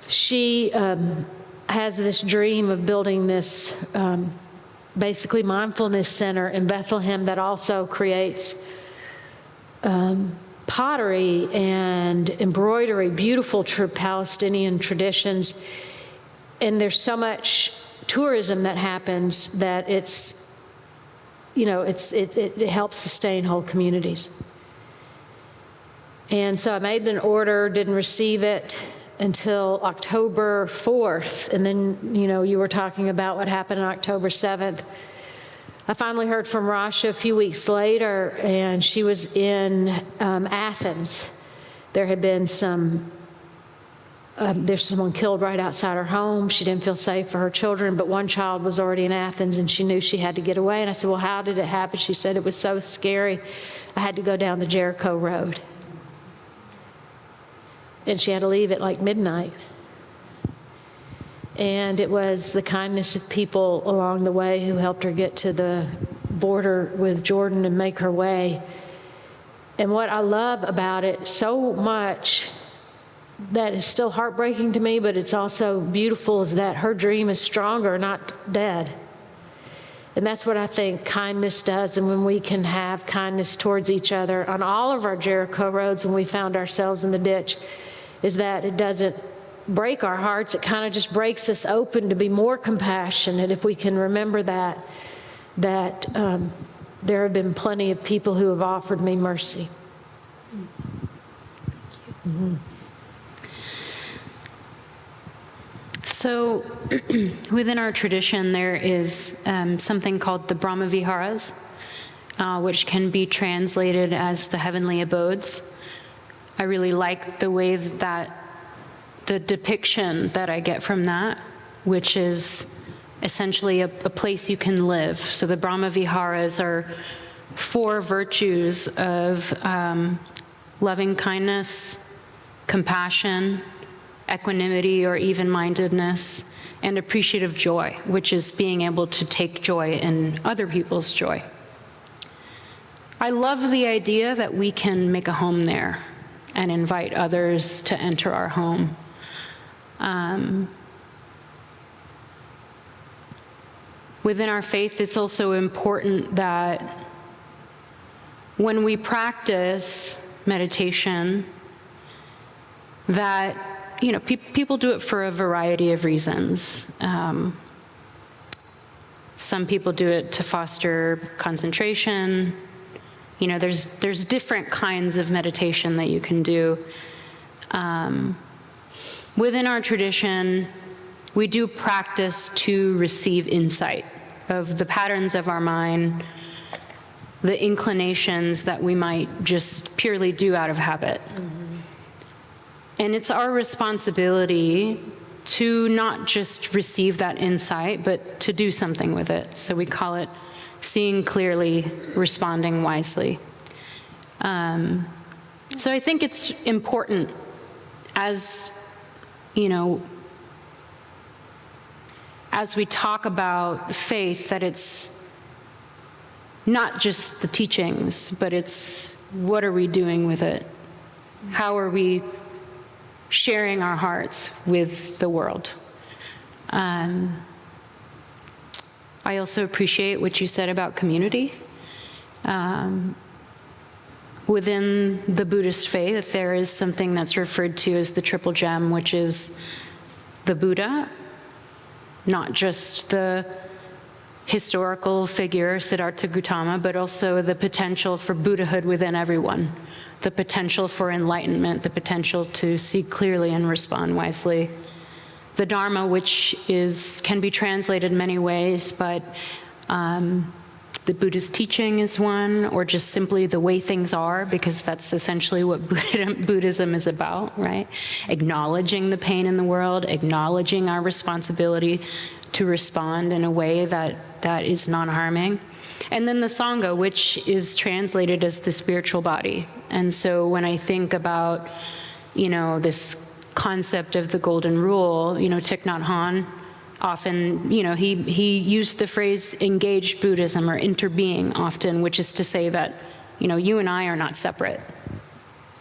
she has this dream of building this basically mindfulness center in Bethlehem that also creates pottery and embroidery, beautiful Palestinian traditions. And there's so much tourism that happens that it's, you know, it helps sustain whole communities. And so I made an order, didn't receive it until October 4th. And then, you know, you were talking about what happened on October 7th. I finally heard from Rasha a few weeks later, and she was in Athens. There had been there's someone killed right outside her home. She didn't feel safe for her children, but one child was already in Athens, and she knew she had to get away. And I said, well, how did it happen? She said, it was so scary, I had to go down the Jericho Road. And she had to leave at like midnight. And it was the kindness of people along the way who helped her get to the border with Jordan and make her way. And what I love about it so much that is still heartbreaking to me, but it's also beautiful, is that her dream is stronger, not dead. And that's what I think kindness does. And when we can have kindness towards each other on all of our Jericho roads, when we found ourselves in the ditch, is that it doesn't break our hearts. It kind of just breaks us open to be more compassionate. If we can remember that there have been plenty of people who have offered me mercy. Mm-hmm. So within our tradition, there is something called the Brahma Viharas, which can be translated as the heavenly abodes. I really like the way that the depiction that I get from that, which is essentially a place you can live. So the Brahma Viharas are 4 virtues of loving kindness, compassion, equanimity or even-mindedness, and appreciative joy, which is being able to take joy in other people's joy. I love the idea that we can make a home there and invite others to enter our home. Within our faith, it's also important that when we practice meditation, that, you know, people do it for a variety of reasons. Some people do it to foster concentration. You know, there's different kinds of meditation that you can do. Within our tradition, we do practice to receive insight of the patterns of our mind, the inclinations that we might just purely do out of habit. Mm-hmm. And it's our responsibility to not just receive that insight, but to do something with it. So we call it seeing clearly, responding wisely. So I think it's important, as, you know, as we talk about faith, that it's not just the teachings, but it's what are we doing with it? How are we sharing our hearts with the world? I also appreciate what you said about community. Within the Buddhist faith, there is something that's referred to as the triple gem, which is the Buddha, not just the historical figure, Siddhartha Gautama, but also the potential for Buddhahood within everyone, the potential for enlightenment, the potential to see clearly and respond wisely. The Dharma, which can be translated many ways, but the Buddha's teaching is one, or just simply the way things are, because that's essentially what Buddhism is about, right? Acknowledging the pain in the world, acknowledging our responsibility to respond in a way that is non-harming. And then the Sangha, which is translated as the spiritual body. And so when I think about, you know, this concept of the golden rule, you know, Thich Nhat Hanh often, you know, he used the phrase engaged Buddhism or interbeing often, which is to say that, you know, you and I are not separate,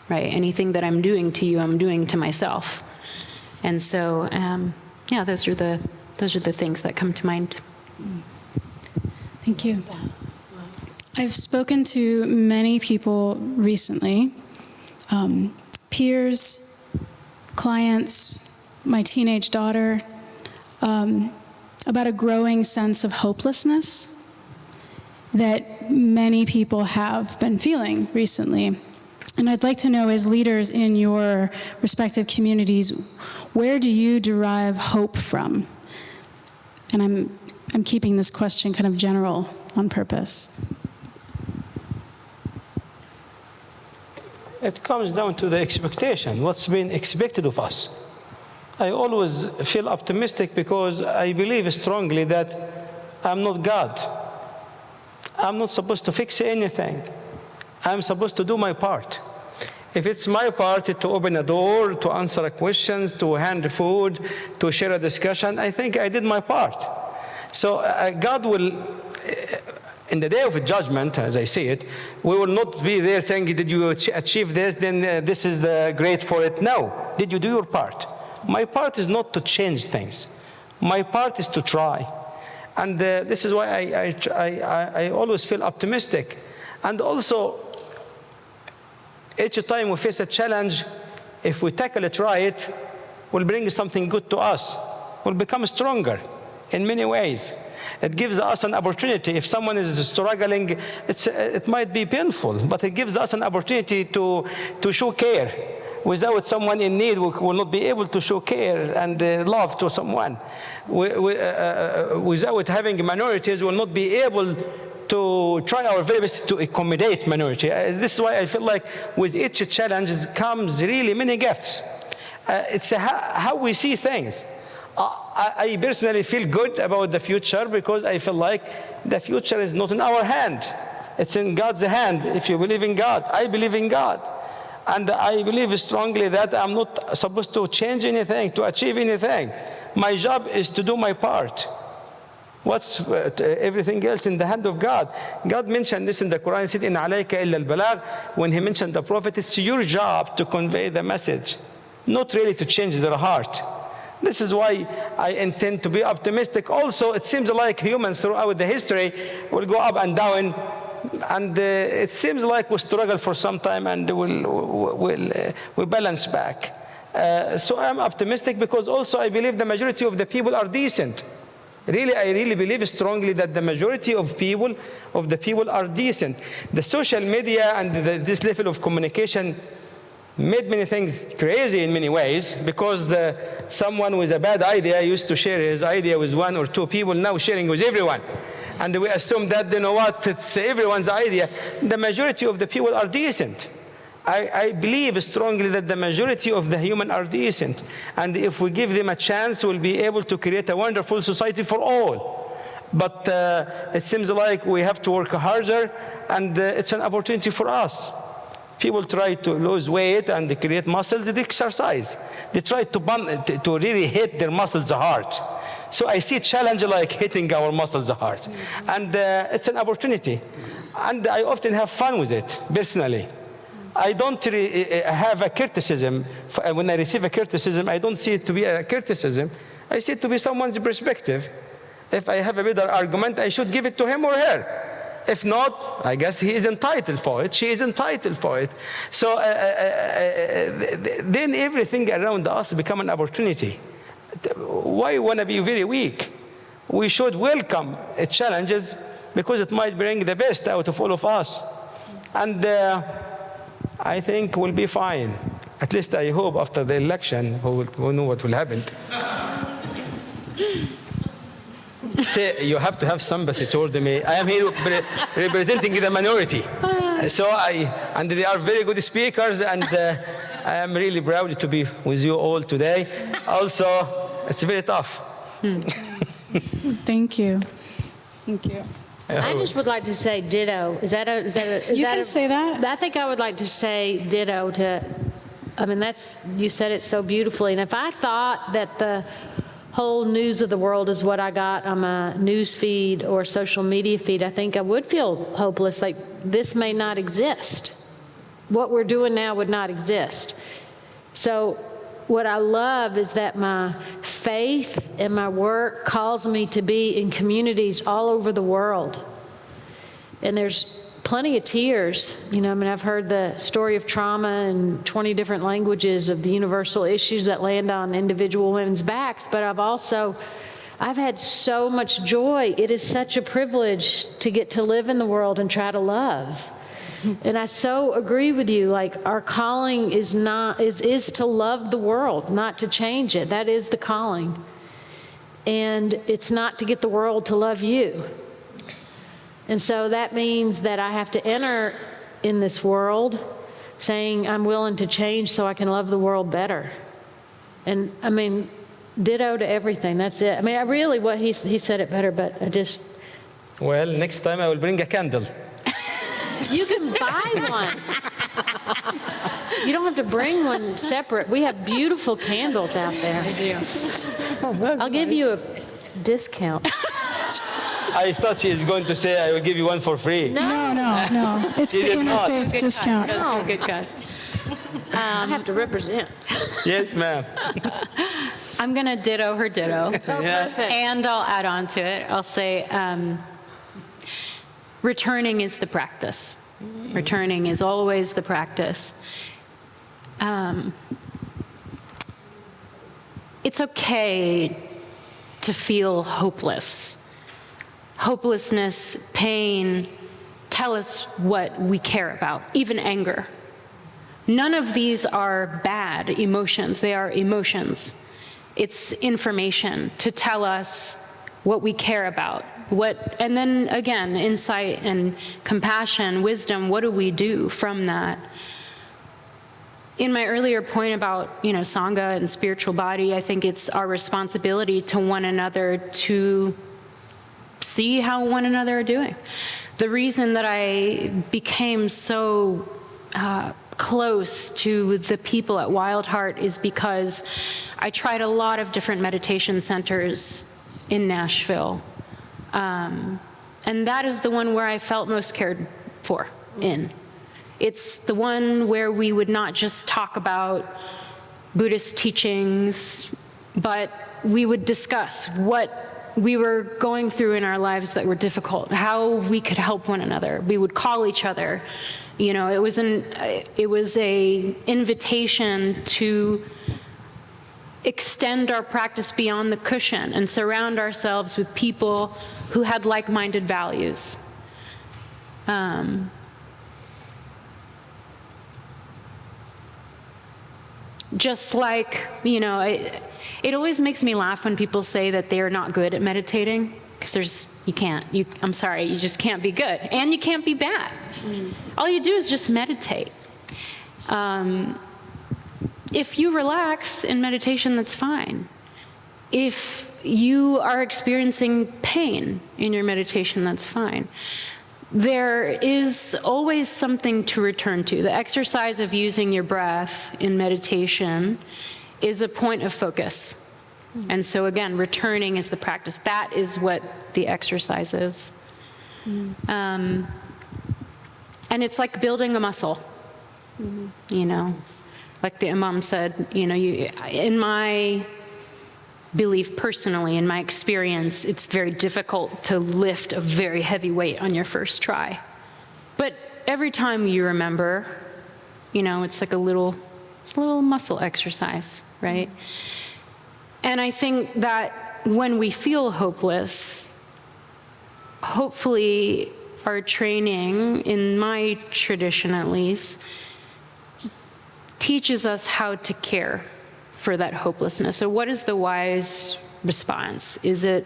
right? Anything that I'm doing to you, I'm doing to myself. And so, yeah, those are the things that come to mind. Thank you. I've spoken to many people recently peers, clients, my teenage daughter, about a growing sense of hopelessness that many people have been feeling recently. And I'd like to know, as leaders in your respective communities, where do you derive hope from? And I'm keeping this question kind of general on purpose. It comes down to the expectation, what's been expected of us. I always feel optimistic because I believe strongly that I'm not God. I'm not supposed to fix anything. I'm supposed to do my part. If it's my part to open a door, to answer questions, to hand food, to share a discussion, I think I did my part. So God will, in the day of judgment, as I see it, we will not be there saying, did you achieve this, then this is the grade for it. No. Did you do your part? My part is not to change things. My part is to try. And this is why I always feel optimistic. And also, each time we face a challenge, if we tackle it right, will bring something good to us. We'll become stronger in many ways. It gives us an opportunity. If someone is struggling, it might be painful, but it gives us an opportunity to show care. Without someone in need, we will not be able to show care and love to someone. Without having minorities, we will not be able to try our very best to accommodate minority. This is why I feel like with each challenge comes really many gifts. It's how we see things. I personally feel good about the future because I feel like the future is not in our hand. It's in God's hand. If you believe in God, I believe in God. And I believe strongly that I'm not supposed to change anything, to achieve anything. My job is to do my part. What's everything else in the hand of God? God mentioned this in the Quran. He said, "In alayka illa al-balagh." When He mentioned the prophet, it's your job to convey the message, not really to change their heart. This is why I intend to be optimistic. Also, it seems like humans throughout the history will go up and down, and it seems like we struggle for some time and we'll balance back. So I'm optimistic because also I believe the majority of the people are decent. Really, I really believe strongly that the majority of the people are decent. The social media and this level of communication made many things crazy in many ways because someone with a bad idea used to share his idea with one or two people, now sharing with everyone. And we assume that, you know what, it's everyone's idea. The majority of the people are decent. I believe strongly that the majority of the humans are decent. And if we give them a chance, we'll be able to create a wonderful society for all. But it seems like we have to work harder, and it's an opportunity for us. People try to lose weight and they create muscles, they exercise. They try to really hit their muscles hard. So I see challenge like hitting our muscles hard. And it's an opportunity. And I often have fun with it, personally. I don't have a criticism. When I receive a criticism, I don't see it to be a criticism. I see it to be someone's perspective. If I have a better argument, I should give it to him or her. If not, I guess he is entitled for it. She is entitled for it. So then everything around us become an opportunity. Why want to be very weak? We should welcome challenges because it might bring the best out of all of us. And I think we'll be fine. At least I hope after the election, we'll know what will happen. Say, you have to have somebody told me, I am here representing the minority. And they are very good speakers, and I am really proud to be with you all today. Also, it's very tough. Thank you. Thank you. I just would like to say ditto. You can say that. I think I would like to say ditto to, I mean, you said it so beautifully. And if I thought that the whole news of the world is what I got on my news feed or social media feed, I think I would feel hopeless, like this may not exist. What we're doing now would not exist. So what I love is that my faith and my work calls me to be in communities all over the world. And there's plenty of tears. You know, I mean, I've heard the story of trauma in 20 different languages of the universal issues that land on individual women's backs, but I've had so much joy. It is such a privilege to get to live in the world and try to love. And I so agree with you, like our calling is to love the world, not to change it. That is the calling. And it's not to get the world to love you. And so that means that I have to enter in this world saying I'm willing to change so I can love the world better. And I mean, ditto to everything, that's it. I mean, he said it better, but I just... Well, next time I will bring a candle. You can buy one. You don't have to bring one separate. We have beautiful candles out there. I do. I'll give you a discount. I thought she was going to say I will give you one for free. No. It's the Interfaith discount. No, good guys. I have to represent. Yes, ma'am. I'm going to ditto her ditto. Yeah. Perfect. And I'll add on to it. I'll say returning is the practice. Returning is always the practice. It's okay to feel hopeless. Hopelessness, pain, tell us what we care about, even anger. None of these are bad emotions. They are emotions. It's information to tell us what we care about. And then again, insight and compassion, wisdom, what do we do from that? In my earlier point about, Sangha and spiritual body, I think it's our responsibility to one another to see how one another are doing. The reason that I became so close to the people at Wild Heart is because I tried a lot of different meditation centers in Nashville. And that is the one where I felt most cared for in. It's the one where we would not just talk about Buddhist teachings, but we would discuss what we were going through in our lives that were difficult, how we could help one another. We would call each other. It was a invitation to extend our practice beyond the cushion and surround ourselves with people who had like-minded values. Just like, it always makes me laugh when people say that they are not good at meditating, because I'm sorry, you just can't be good, and you can't be bad. All you do is just meditate. If you relax in meditation, that's fine. If you are experiencing pain in your meditation, that's fine. There is always something to return to. The exercise of using your breath in meditation is a point of focus. And so again, returning is the practice. That is what the exercise is. And it's like building a muscle, Like the Imam said, in my belief personally, in my experience, it's very difficult to lift a very heavy weight on your first try. But every time you remember, it's like a little muscle exercise, right? And I think that when we feel hopeless, hopefully our training, in my tradition at least, teaches us how to care for that hopelessness. So what is the wise response? Is it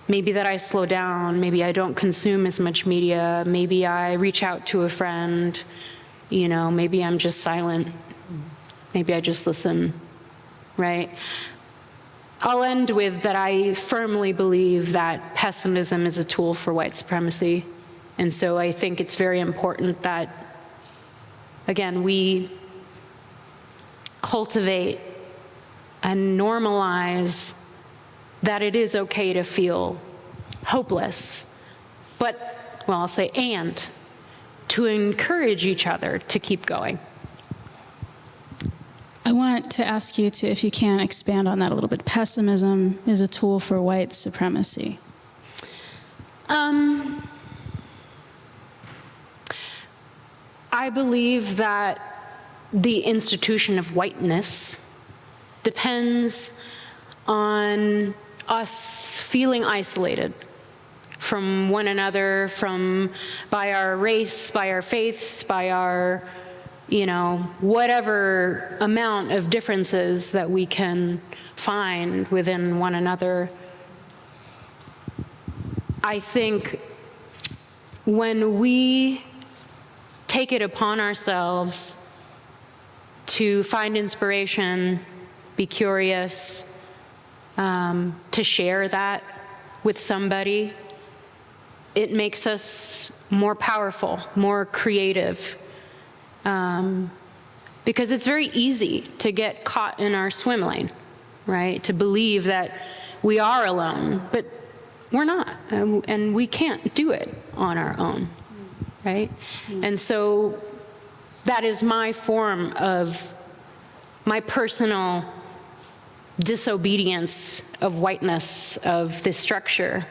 maybe that I slow down, maybe I don't consume as much media, maybe I reach out to a friend, maybe I'm just silent, maybe I just listen, right? I'll end with that I firmly believe that pessimism is a tool for white supremacy. And so I think it's very important that, again, we cultivate and normalize that it is okay to feel hopeless, but, I'll say, and to encourage each other to keep going. I want to ask you to, if you can, expand on that a little bit. Pessimism is a tool for white I believe that the institution of whiteness depends on us feeling isolated from one another, by our race, by our faiths, by our, whatever amount of differences that we can find within one another. I think when we take it upon ourselves to find inspiration, be curious, to share that with somebody, it makes us more powerful, more creative. Because it's very easy to get caught in our swim lane, right? To believe that we are alone, but we're not, and we can't do it on our own, right? And so that is my form of my personal disobedience of whiteness, of this structure,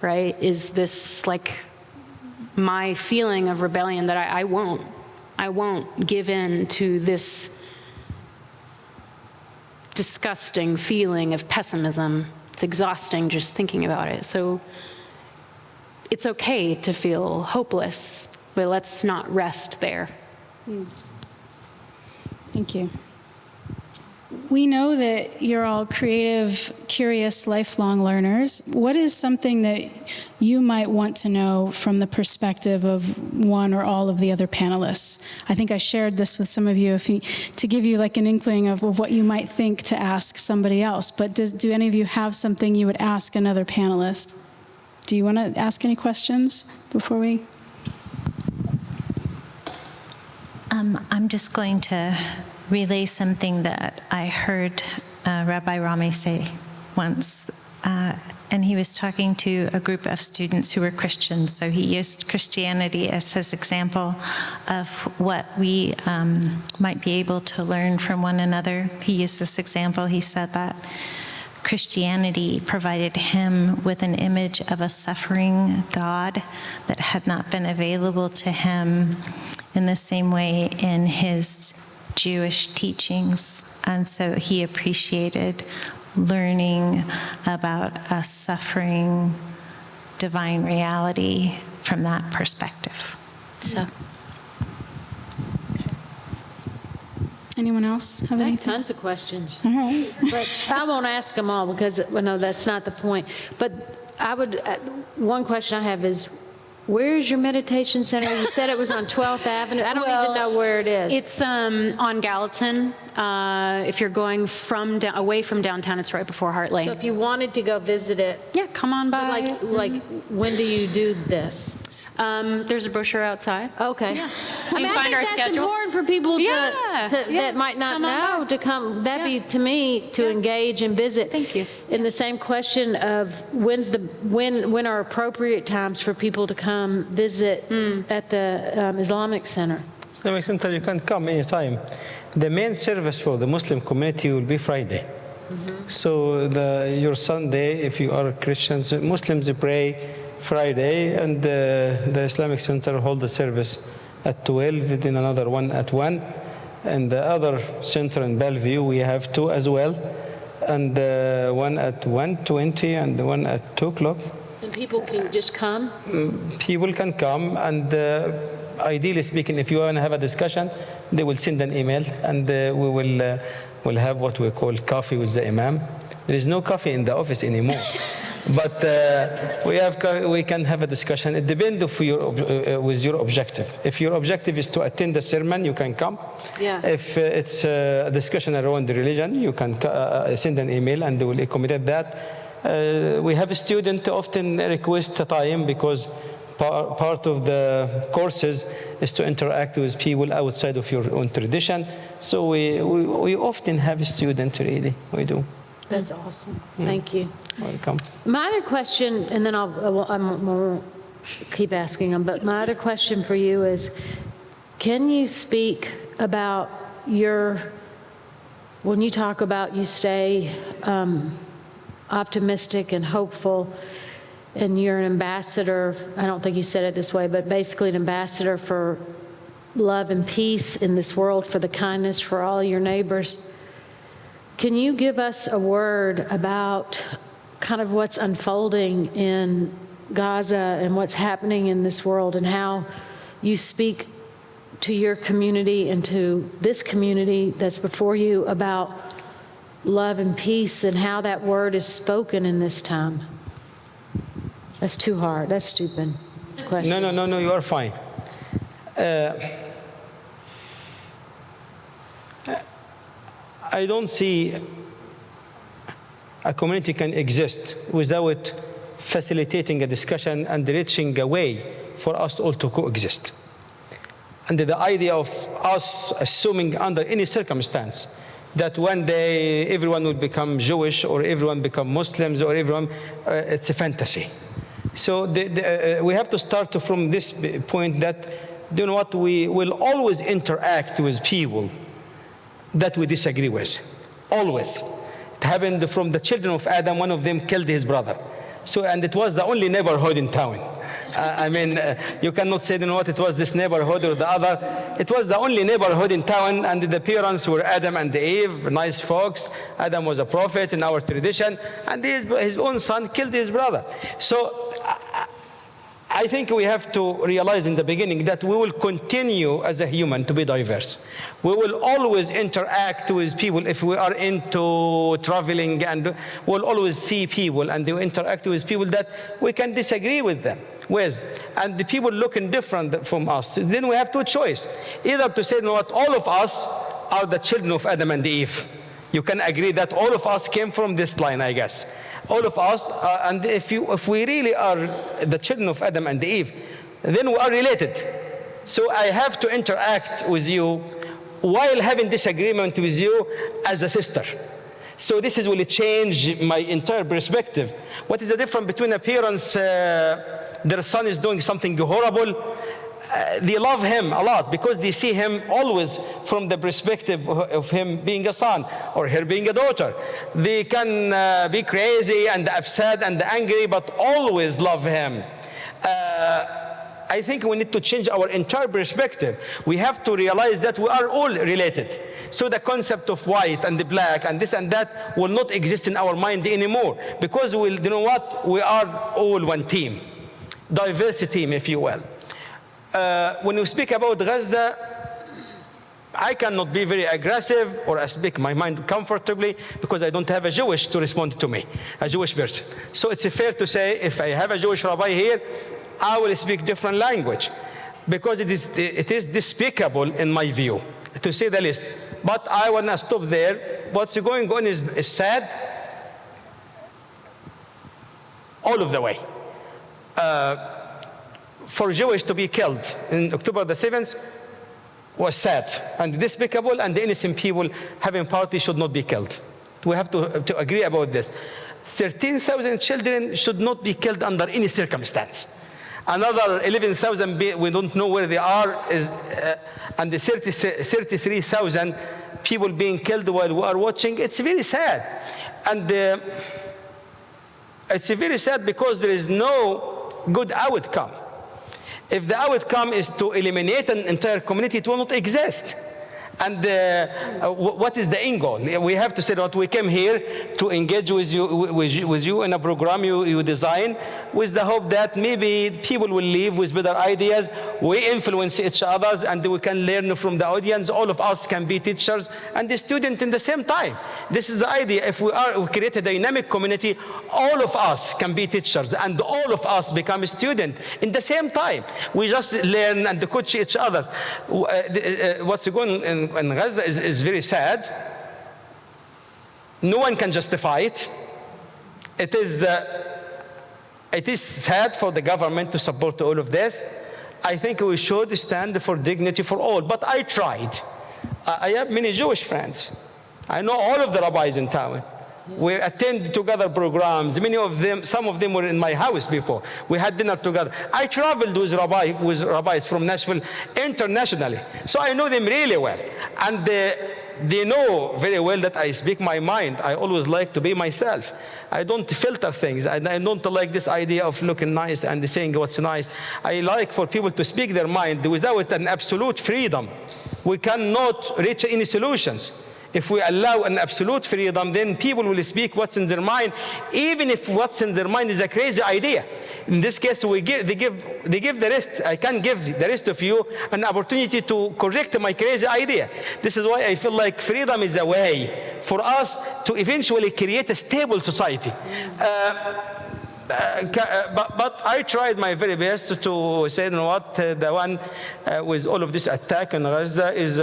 right? Is this like my feeling of rebellion that I won't give in to this disgusting feeling of pessimism. It's exhausting just thinking about it. So it's okay to feel hopeless, but let's not rest there. Thank you. We know that you're all creative, curious, lifelong learners. What is something that you might want to know from the perspective of one or all of the other panelists? I think I shared this with some of you, to give you like an inkling of what you might think to ask somebody else. But do any of you have something you would ask another panelist? Do you want to ask any questions before we? I'm just going to relay something that I heard Rabbi Rami say once. And he was talking to a group of students who were Christians. So he used Christianity as his example of what we might be able to learn from one another. He used this example. He said that Christianity provided him with an image of a suffering God that had not been available to him in the same way in his Jewish teachings. And so he appreciated learning about a suffering divine reality from that perspective. So. Anyone else have I have anything? tons of questions. All right. But I won't ask them all because, well, no, that's not the point. But I would, one question I have is, where is your meditation center? You said it was on 12th Avenue. I don't even know where it is. It's on Gallatin. If you're going away from downtown, it's right before Hart Lane. So if you wanted to go visit it, Yeah, come on by. like when do you do this? There's a brochure outside. Okay. You I mean, can find I our think that's schedule. important for people Yeah, that might not come on know by. to come. That'd Yeah. be, to me, to engage and visit. Thank you. In the same question of when are appropriate times for people to come visit at the Islamic Center? Islamic Center, you can come anytime. The main service for the Muslim community will be Friday. So your Sunday, if you are Christians, Muslims pray Friday, and the Islamic Center hold the service at 12, then another one at 1. And the other center in Bellevue, we have 2 as well, and one at 1:20 and one at 2 o'clock. And people can just come? People can come, and ideally speaking, if you want to have a discussion, they will send an email, and we will have what we call coffee with the Imam. There is no coffee in the office anymore. But we can have a discussion. It depends with your objective. If your objective is to attend the sermon, you can come. Yeah. If it's a discussion around the religion, you can send an email and they will accommodate that. We have a student often request a time because part of the courses is to interact with people outside of your own tradition. So we often have a student, really, we do. That's awesome. Thank you. Welcome. My other question, and then I won't keep asking them, but my other question for you is, can you speak about when you talk about you stay optimistic and hopeful, and you're an ambassador, I don't think you said it this way, but basically an ambassador for love and peace in this world, for the kindness for all your neighbors. Can you give us a word about kind of what's unfolding in Gaza and what's happening in this world, and how you speak to your community and to this community that's before you about love and peace, and how that word is spoken in this time? That's too hard. That's stupid question. No, you are fine. I don't see a community can exist without facilitating a discussion and reaching a way for us all to coexist. And the idea of us assuming under any circumstance that one day everyone will become Jewish or everyone become Muslims or everyone, it's a fantasy. So we have to start from this point that, you know what, we will always interact with people that we disagree with, always. It happened from the children of Adam, one of them killed his brother. So, and it was the only neighborhood in town. You cannot say, you know what, it was this neighborhood or the other. It was the only neighborhood in town, and the parents were Adam and Eve, nice folks. Adam was a prophet in our tradition, and his own son killed his brother. So I think we have to realize in the beginning that we will continue as a human to be diverse. We will always interact with people if we are into traveling, and we'll always see people and interact with people that we can disagree with them. And the people looking different from us. Then we have two choices. Either to say, you know what, all of us are the children of Adam and Eve. You can agree that all of us came from this line, I guess. All of us, and if we really are the children of Adam and Eve, then we are related. So I have to interact with you while having disagreement with you as a sister. So this will change my entire perspective. What is the difference between a parents, their son is doing something horrible? They love him a lot because they see him always from the perspective of him being a son or her being a daughter. They can be crazy and upset and angry, but always love him. I think we need to change our entire perspective. We have to realize that we are all related. So the concept of white and the black and this and that will not exist in our mind anymore, because you know what? We are all one team, diversity team, if you will. When you speak about Gaza, I cannot be very aggressive or speak my mind comfortably because I don't have a Jewish to respond to me, a Jewish person. So it's fair to say if I have a Jewish rabbi here, I will speak different language because it is despicable in my view, to say the least. But I want to stop there. What's going on is sad all of the way. For Jewish to be killed in October the 7th was sad and despicable, and the innocent people having party should not be killed. We have to agree about this. 13,000 children should not be killed under any circumstance. Another 11,000, we don't know where they are, and the 33,000 people being killed while we are watching. It's very sad. And it's very sad because there is no good outcome. If the outcome is to eliminate an entire community, it will not exist. And what is the end goal? We have to say that we came here to engage with you in a program you design, with the hope that maybe people will leave with better ideas. We influence each other and we can learn from the audience. All of us can be teachers and the student in the same time. This is the idea. If we create a dynamic community, all of us can be teachers and all of us become students in the same time. We just learn and coach each other. What's going on in Gaza is very sad. No one can justify it. It is sad for the government to support all of this. I think we should stand for dignity for all. But I tried. I have many Jewish friends. I know all of the rabbis in town. We attend together programs. Many of them, some of them were in my house before. We had dinner together. I traveled with rabbis from Nashville internationally. So I know them really well. And they know very well that I speak my mind. I always like to be myself. I don't filter things. I don't like this idea of looking nice and saying what's nice. I like for people to speak their mind. Without an absolute freedom, we cannot reach any solutions. If we allow an absolute freedom, then people will speak what's in their mind, even if what's in their mind is a crazy idea. In this case, they give the rest. I can give the rest of you an opportunity to correct my crazy idea. This is why I feel like freedom is a way for us to eventually create a stable society. But I tried my very best to say, you know what, the one with all of this attack on Gaza is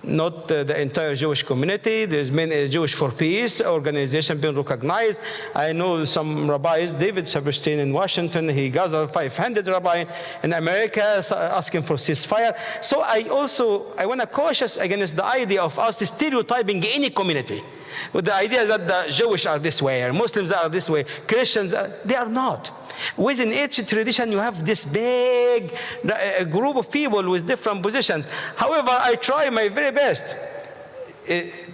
not the entire Jewish community. There's many Jewish for Peace organization being recognized. I know some rabbis, David Saperstein in Washington, he gathered 500 rabbis in America asking for ceasefire. So I want to cautious against the idea of us stereotyping any community with the idea that the Jewish are this way, or Muslims are this way, Christians, they are not. Within each tradition, you have this big group of people with different positions. However, I try my very best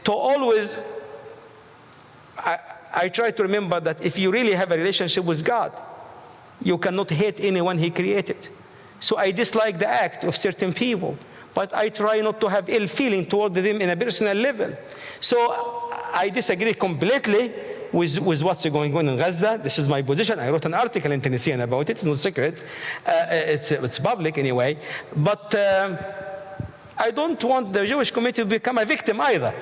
to always, I try to remember that if you really have a relationship with God, you cannot hate anyone He created. So I dislike the act of certain people, but I try not to have ill feeling toward them in a personal level. So I disagree completely with what's going on in Gaza. This is my position. I wrote an article in Tennessean about it. It's not secret. It's public anyway. But I don't want the Jewish community to become a victim either.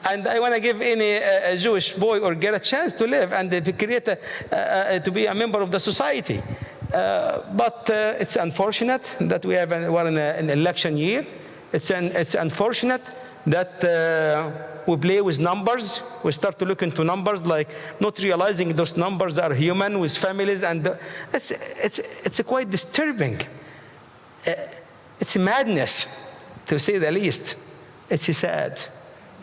And I want to give any Jewish boy or girl a chance to live and to create to be a member of the society. But it's unfortunate that we're in an election year. It's unfortunate that we play with numbers. We start to look into numbers, like not realizing those numbers are human with families, and it's quite disturbing. It's a madness, to say the least. It's sad.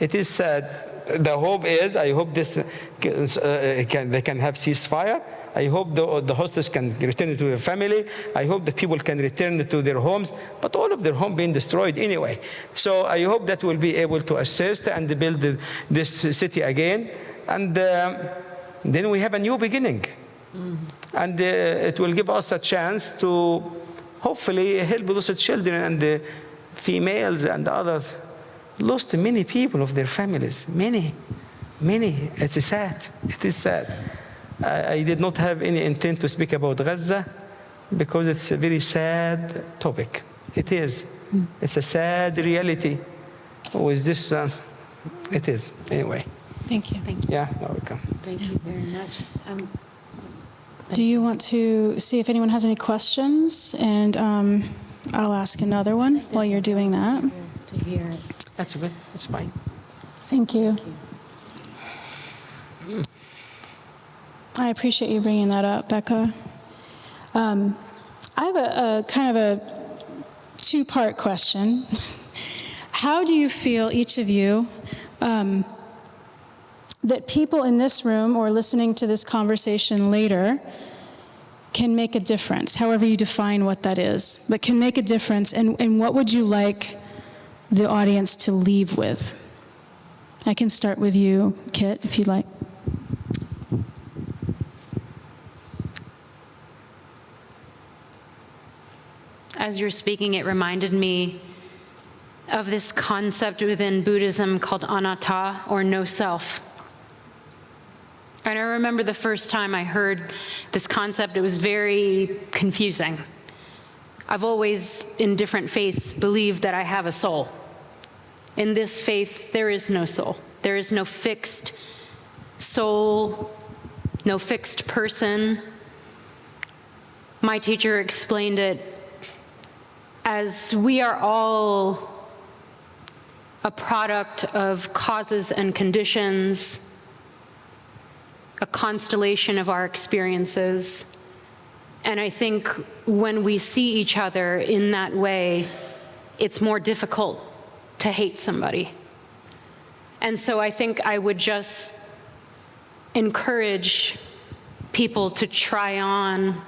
It is sad. The hope is, I hope this they can have ceasefire. I hope the hostages can return to their family. I hope the people can return to their homes, but all of their homes being destroyed anyway. So I hope that we'll be able to assist and build this city again. And then we have a new beginning. And it will give us a chance to hopefully help those children and the females and others. Lost many people of their families, many. It's sad. It is sad. I did not have any intent to speak about Gaza because it's a very sad topic. It is. It's a sad reality. With this, it is. Anyway. Thank you. Thank you. Yeah, you're welcome. Thank you very much. Do you want to see if anyone has any questions? And I'll ask another one while you're doing that. To hear it. That's good. That's fine. Thank you. I appreciate you bringing that up, Becca. I have a kind of a two-part question. How do you feel, each of you, that people in this room or listening to this conversation later can make a difference, however you define what that is, but can make a difference, and what would you like the audience to leave with? I can start with you, Kit, if you'd like. As you're speaking, it reminded me of this concept within Buddhism called anatta, or no self. And I remember the first time I heard this concept, it was very confusing. I've always, in different faiths, believed that I have a soul. In this faith, there is no soul. There is no fixed soul, no fixed person. My teacher explained it as we are all a product of causes and conditions, a constellation of our experiences. And I think when we see each other in that way, it's more difficult to hate somebody. And so I think I would just encourage people to try on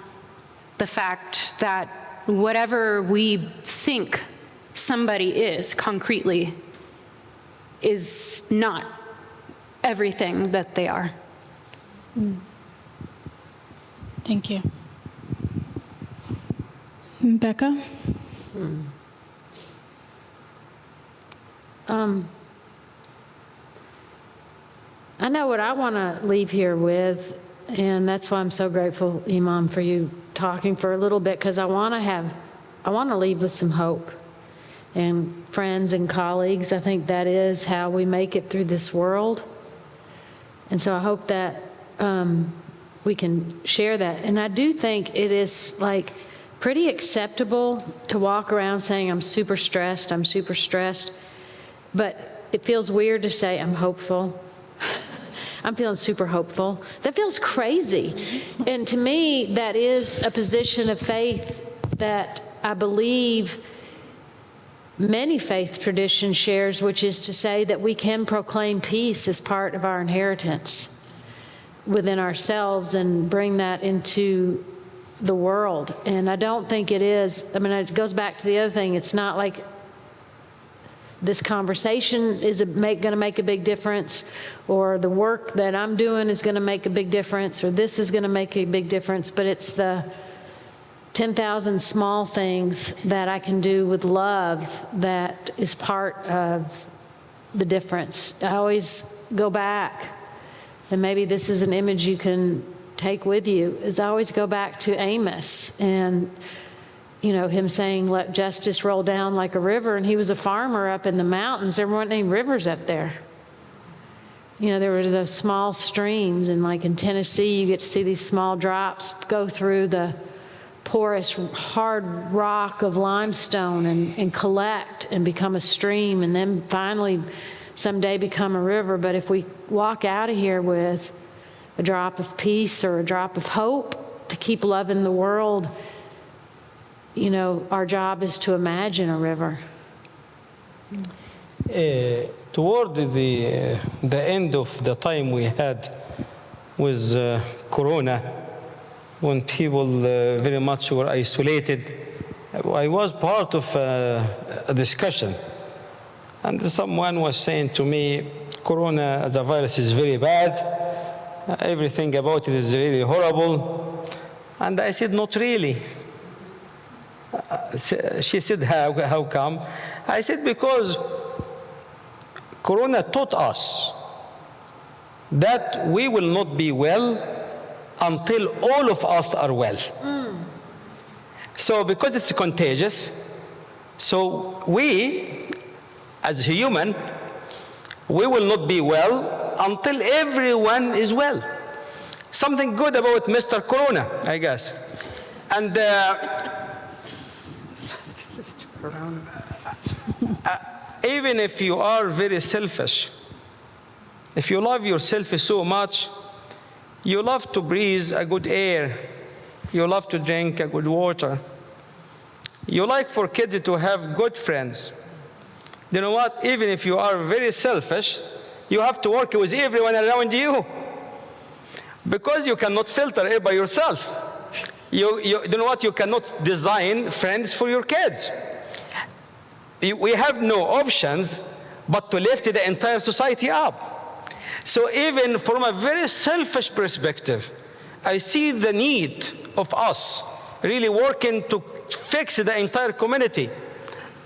the fact that whatever we think somebody is concretely, is not everything that they are. Thank you. Becca? I know what I want to leave here with, and that's why I'm so grateful, Imam, for you talking for a little bit, because I want to leave with some hope. And friends and colleagues, I think that is how we make it through this world. And so I hope that we can share that. And I do think it is like pretty acceptable to walk around saying, I'm super stressed, but it feels weird to say I'm hopeful. I'm feeling super hopeful. That feels crazy. And to me, that is a position of faith that I believe many faith traditions shares, which is to say that we can proclaim peace as part of our inheritance within ourselves and bring that into the world. And I don't think it is, I mean, it goes back to the other thing. It's not like this conversation is going to make a big difference, or the work that I'm doing is going to make a big difference, or this is going to make a big difference, but it's the 10,000 small things that I can do with love that is part of the difference. I always go back, and maybe this is an image you can take with you, is I always go back to Amos and him saying, let justice roll down like a river. And he was a farmer up in the mountains. There weren't any rivers up there. There were those small streams, and like in Tennessee, you get to see these small drops go through the porous, hard rock of limestone and collect and become a stream, and then finally someday become a river. But if we walk out of here with a drop of peace or a drop of hope to keep loving the world, our job is to imagine a river. Toward the end of the time we had with Corona, when people very much were isolated, I was part of a discussion. And someone was saying to me, Corona as a virus is very bad. Everything about it is really horrible. And I said, not really. She said, how come? I said, because Corona taught us that we will not be well until all of us are well. So because it's contagious, so we, as human, we will not be well until everyone is well. Something good about Mr. Corona, I guess. And even if you are very selfish, if you love yourself so much, you love to breathe a good air, you love to drink a good water, you like for kids to have good friends. You know what? Even if you are very selfish, you have to work with everyone around you, because you cannot filter it by yourself. You know what? You cannot design friends for your kids. We have no options but to lift the entire society up. So even from a very selfish perspective, I see the need of us really working to fix the entire community.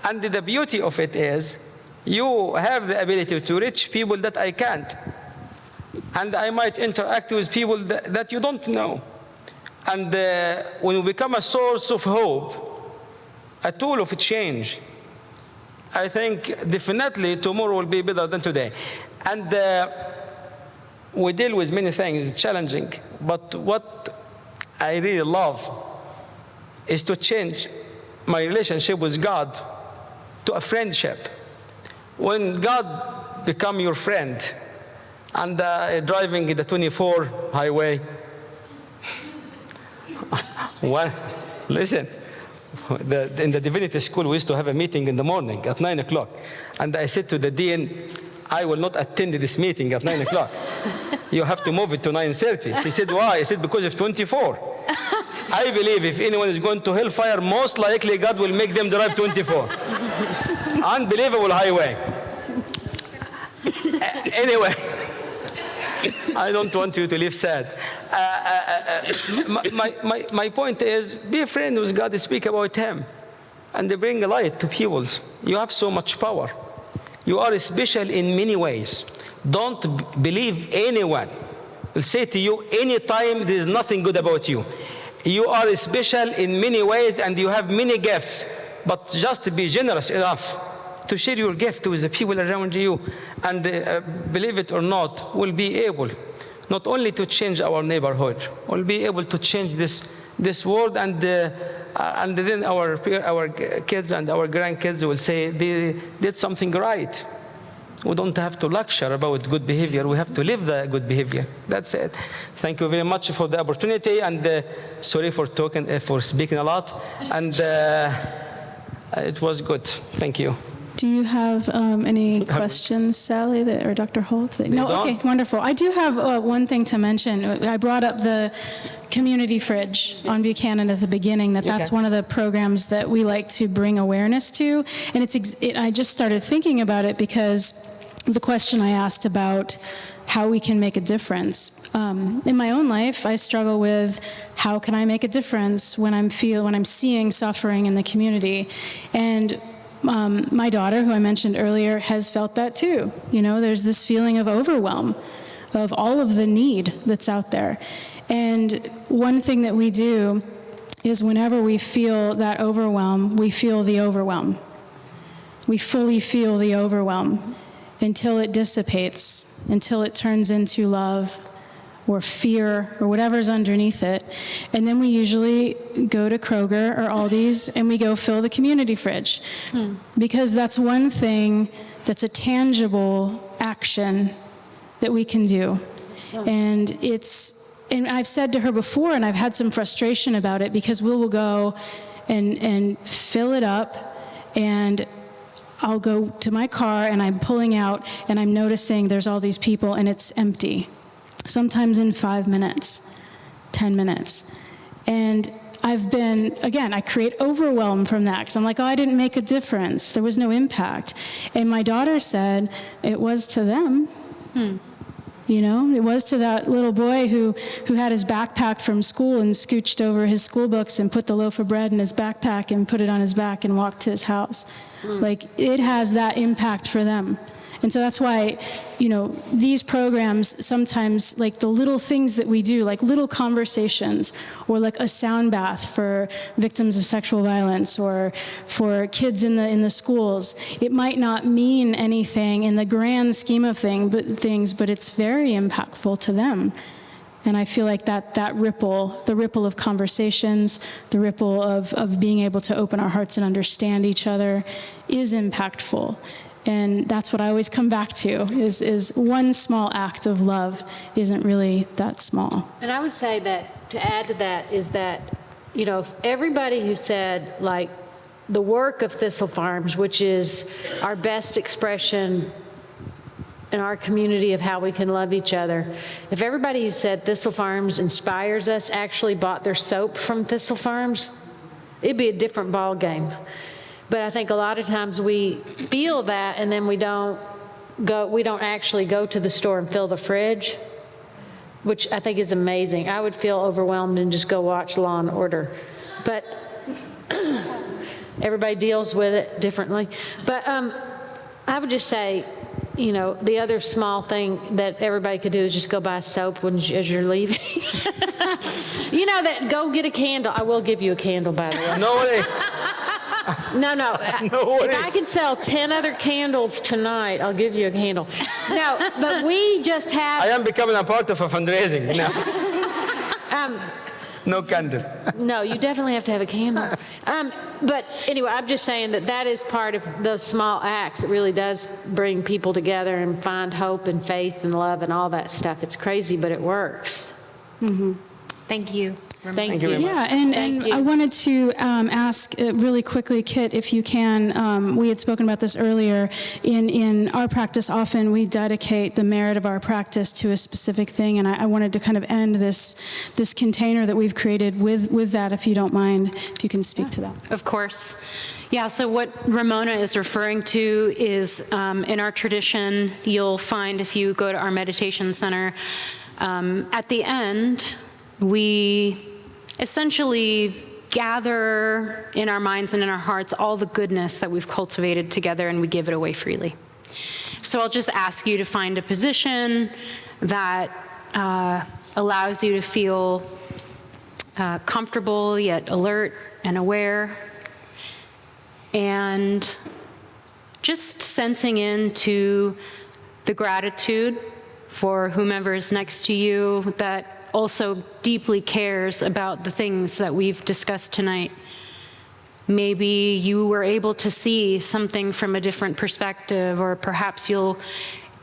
And the beauty of it is, you have the ability to reach people that I can't. And I might interact with people that you don't know. And when we become a source of hope, a tool of change, I think definitely tomorrow will be better than today. And we deal with many things, challenging. But what I really love is to change my relationship with God to a friendship. When God become your friend, and driving the 24 highway, well, listen. In the divinity school, we used to have a meeting in the morning at 9 o'clock. And I said to the dean, I will not attend this meeting at 9 o'clock. You have to move it to 9:30. He said, why? I said, because of 24. I believe if anyone is going to hellfire, most likely God will make them drive 24. Unbelievable highway. Anyway, I don't want you to live sad. My point is, be a friend with God, speak about Him, and bring light to people. You have so much power. You are special in many ways. Don't believe anyone will say to you anytime there is nothing good about you. You are special in many ways, and you have many gifts, but just be generous enough to share your gift with the people around you, and believe it or not, we'll be able not only to change our neighborhood, we'll be able to change this world, and then our kids and our grandkids will say they did something right. We don't have to lecture about good behavior. We have to live the good behavior. That's it. Thank you very much for the opportunity, and sorry for speaking a lot. And it was good. Thank you. Do you have any questions, Sally, or Dr. Holt? No? Okay, wonderful. I do have one thing to mention. I brought up the community fridge on Buchanan at the beginning, that's one of the programs that we like to bring awareness to. And I just started thinking about it because the question I asked about how we can make a difference. In my own life, I struggle with how can I make a difference when I'm seeing suffering in the community. And my daughter, who I mentioned earlier, has felt that too. You know, there's this feeling of overwhelm of all of the need that's out there. And one thing that we do is whenever we feel that overwhelm, we feel the overwhelm. We fully feel the overwhelm until it dissipates, until it turns into love or fear or whatever's underneath it. And then we usually go to Kroger or Aldi's and we go fill the community fridge. Because that's one thing that's a tangible action that we can do. And I've said to her before, and I've had some frustration about it, because we will go and fill it up, and I'll go to my car and I'm pulling out and I'm noticing there's all these people and it's empty. Sometimes in 5 minutes, 10 minutes. And I create overwhelm from that, because I'm like, oh, I didn't make a difference. There was no impact. And my daughter said, it was to them. You know, it was to that little boy who had his backpack from school and scooched over his school books and put the loaf of bread in his backpack and put it on his back and walked to his house. Like, it has that impact for them. And so that's why, you know, these programs sometimes, like the little things that we do, like little conversations, or like a sound bath for victims of sexual violence, or for kids in the schools. It might not mean anything in the grand scheme of things, but it's very impactful to them. And I feel like that ripple, the ripple of conversations, the ripple of being able to open our hearts and understand each other is impactful. And that's what I always come back to, is one small act of love isn't really that small. And I would say that, to add to that, is that, you know, everybody who said, like, the work of Thistle Farms, which is our best expression in our community of how we can love each other, if everybody who said Thistle Farms inspires us actually bought their soap from Thistle Farms, it'd be a different ball game. But I think a lot of times we feel that, and then we don't actually go to the store and fill the fridge, which I think is amazing. I would feel overwhelmed and just go watch Law and Order. But everybody deals with it differently. But I would just say, you know, the other small thing that everybody could do is just go buy soap as you're leaving. You know, that go get a candle. I will give you a candle, by the way. No way. No. No way. If I can sell 10 other candles tonight, I'll give you a candle. No, but we just have... I am becoming a part of a fundraising now. No candle. No, you definitely have to have a candle. But anyway, I'm just saying that is part of those small acts. It really does bring people together and find hope and faith and love and all that stuff. It's crazy, but it works. Mm-hmm. Thank you. Thank you. Yeah, and I wanted to ask really quickly, Kit, if you can, we had spoken about this earlier, in our practice often we dedicate the merit of our practice to a specific thing, and I wanted to kind of end this container that we've created with that, if you don't mind, if you can speak to that. Of course. Yeah, so what Ramona is referring to is in our tradition, you'll find if you go to our meditation center, at the end, we essentially gather in our minds and in our hearts all the goodness that we've cultivated together, and we give it away freely. So I'll just ask you to find a position that allows you to feel comfortable yet alert and aware, and just sensing into the gratitude for whomever is next to you that also deeply cares about the things that we've discussed tonight. Maybe you were able to see something from a different perspective, or perhaps you'll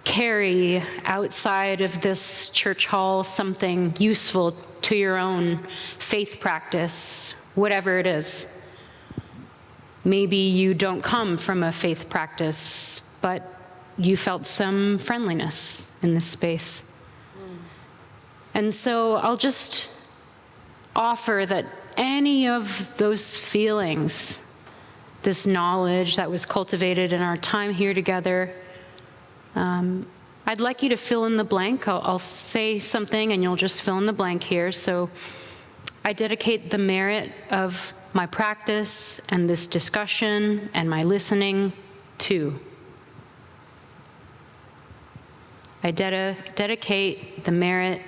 carry outside of this church hall something useful to your own faith practice, whatever it is. Maybe you don't come from a faith practice, but you felt some friendliness in this space. And so I'll just offer that any of those feelings, this knowledge that was cultivated in our time here together, I'd like you to fill in the blank. I'll say something and you'll just fill in the blank here. So I dedicate the merit of my practice and this discussion and my listening to. I dedicate the merit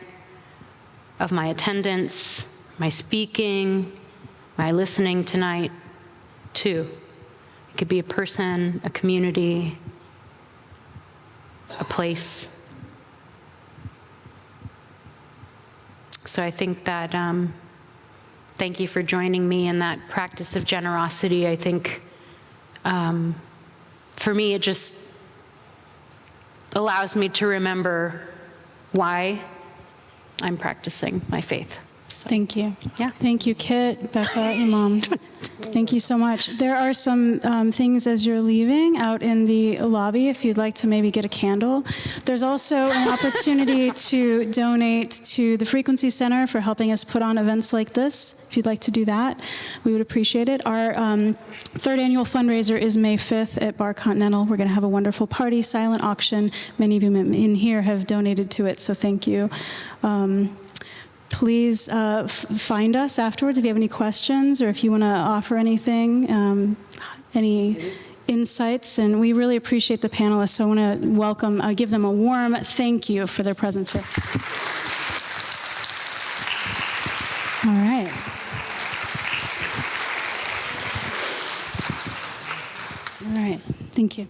of my attendance, my speaking, my listening tonight to. It could be a person, a community, a place. So I think that, thank you for joining me in that practice of generosity. I think for me, it just allows me to remember why I'm practicing my faith. So, Thank you. Yeah. Thank you, Kit, Becca, Imam. Thank you so much. There are some things as you're leaving out in the lobby if you'd like to maybe get a candle. There's also an opportunity to donate to the Frequency Center for helping us put on events like this. If you'd like to do that, we would appreciate it. Our third annual fundraiser is May 5th at Bar Continental. We're going to have a wonderful party, silent auction. Many of you in here have donated to it, so thank you. Please find us afterwards if you have any questions or if you want to offer anything, any insights. And we really appreciate the panelists, so I want to welcome, give them a warm thank you for their presence here. All right. All right. Thank you.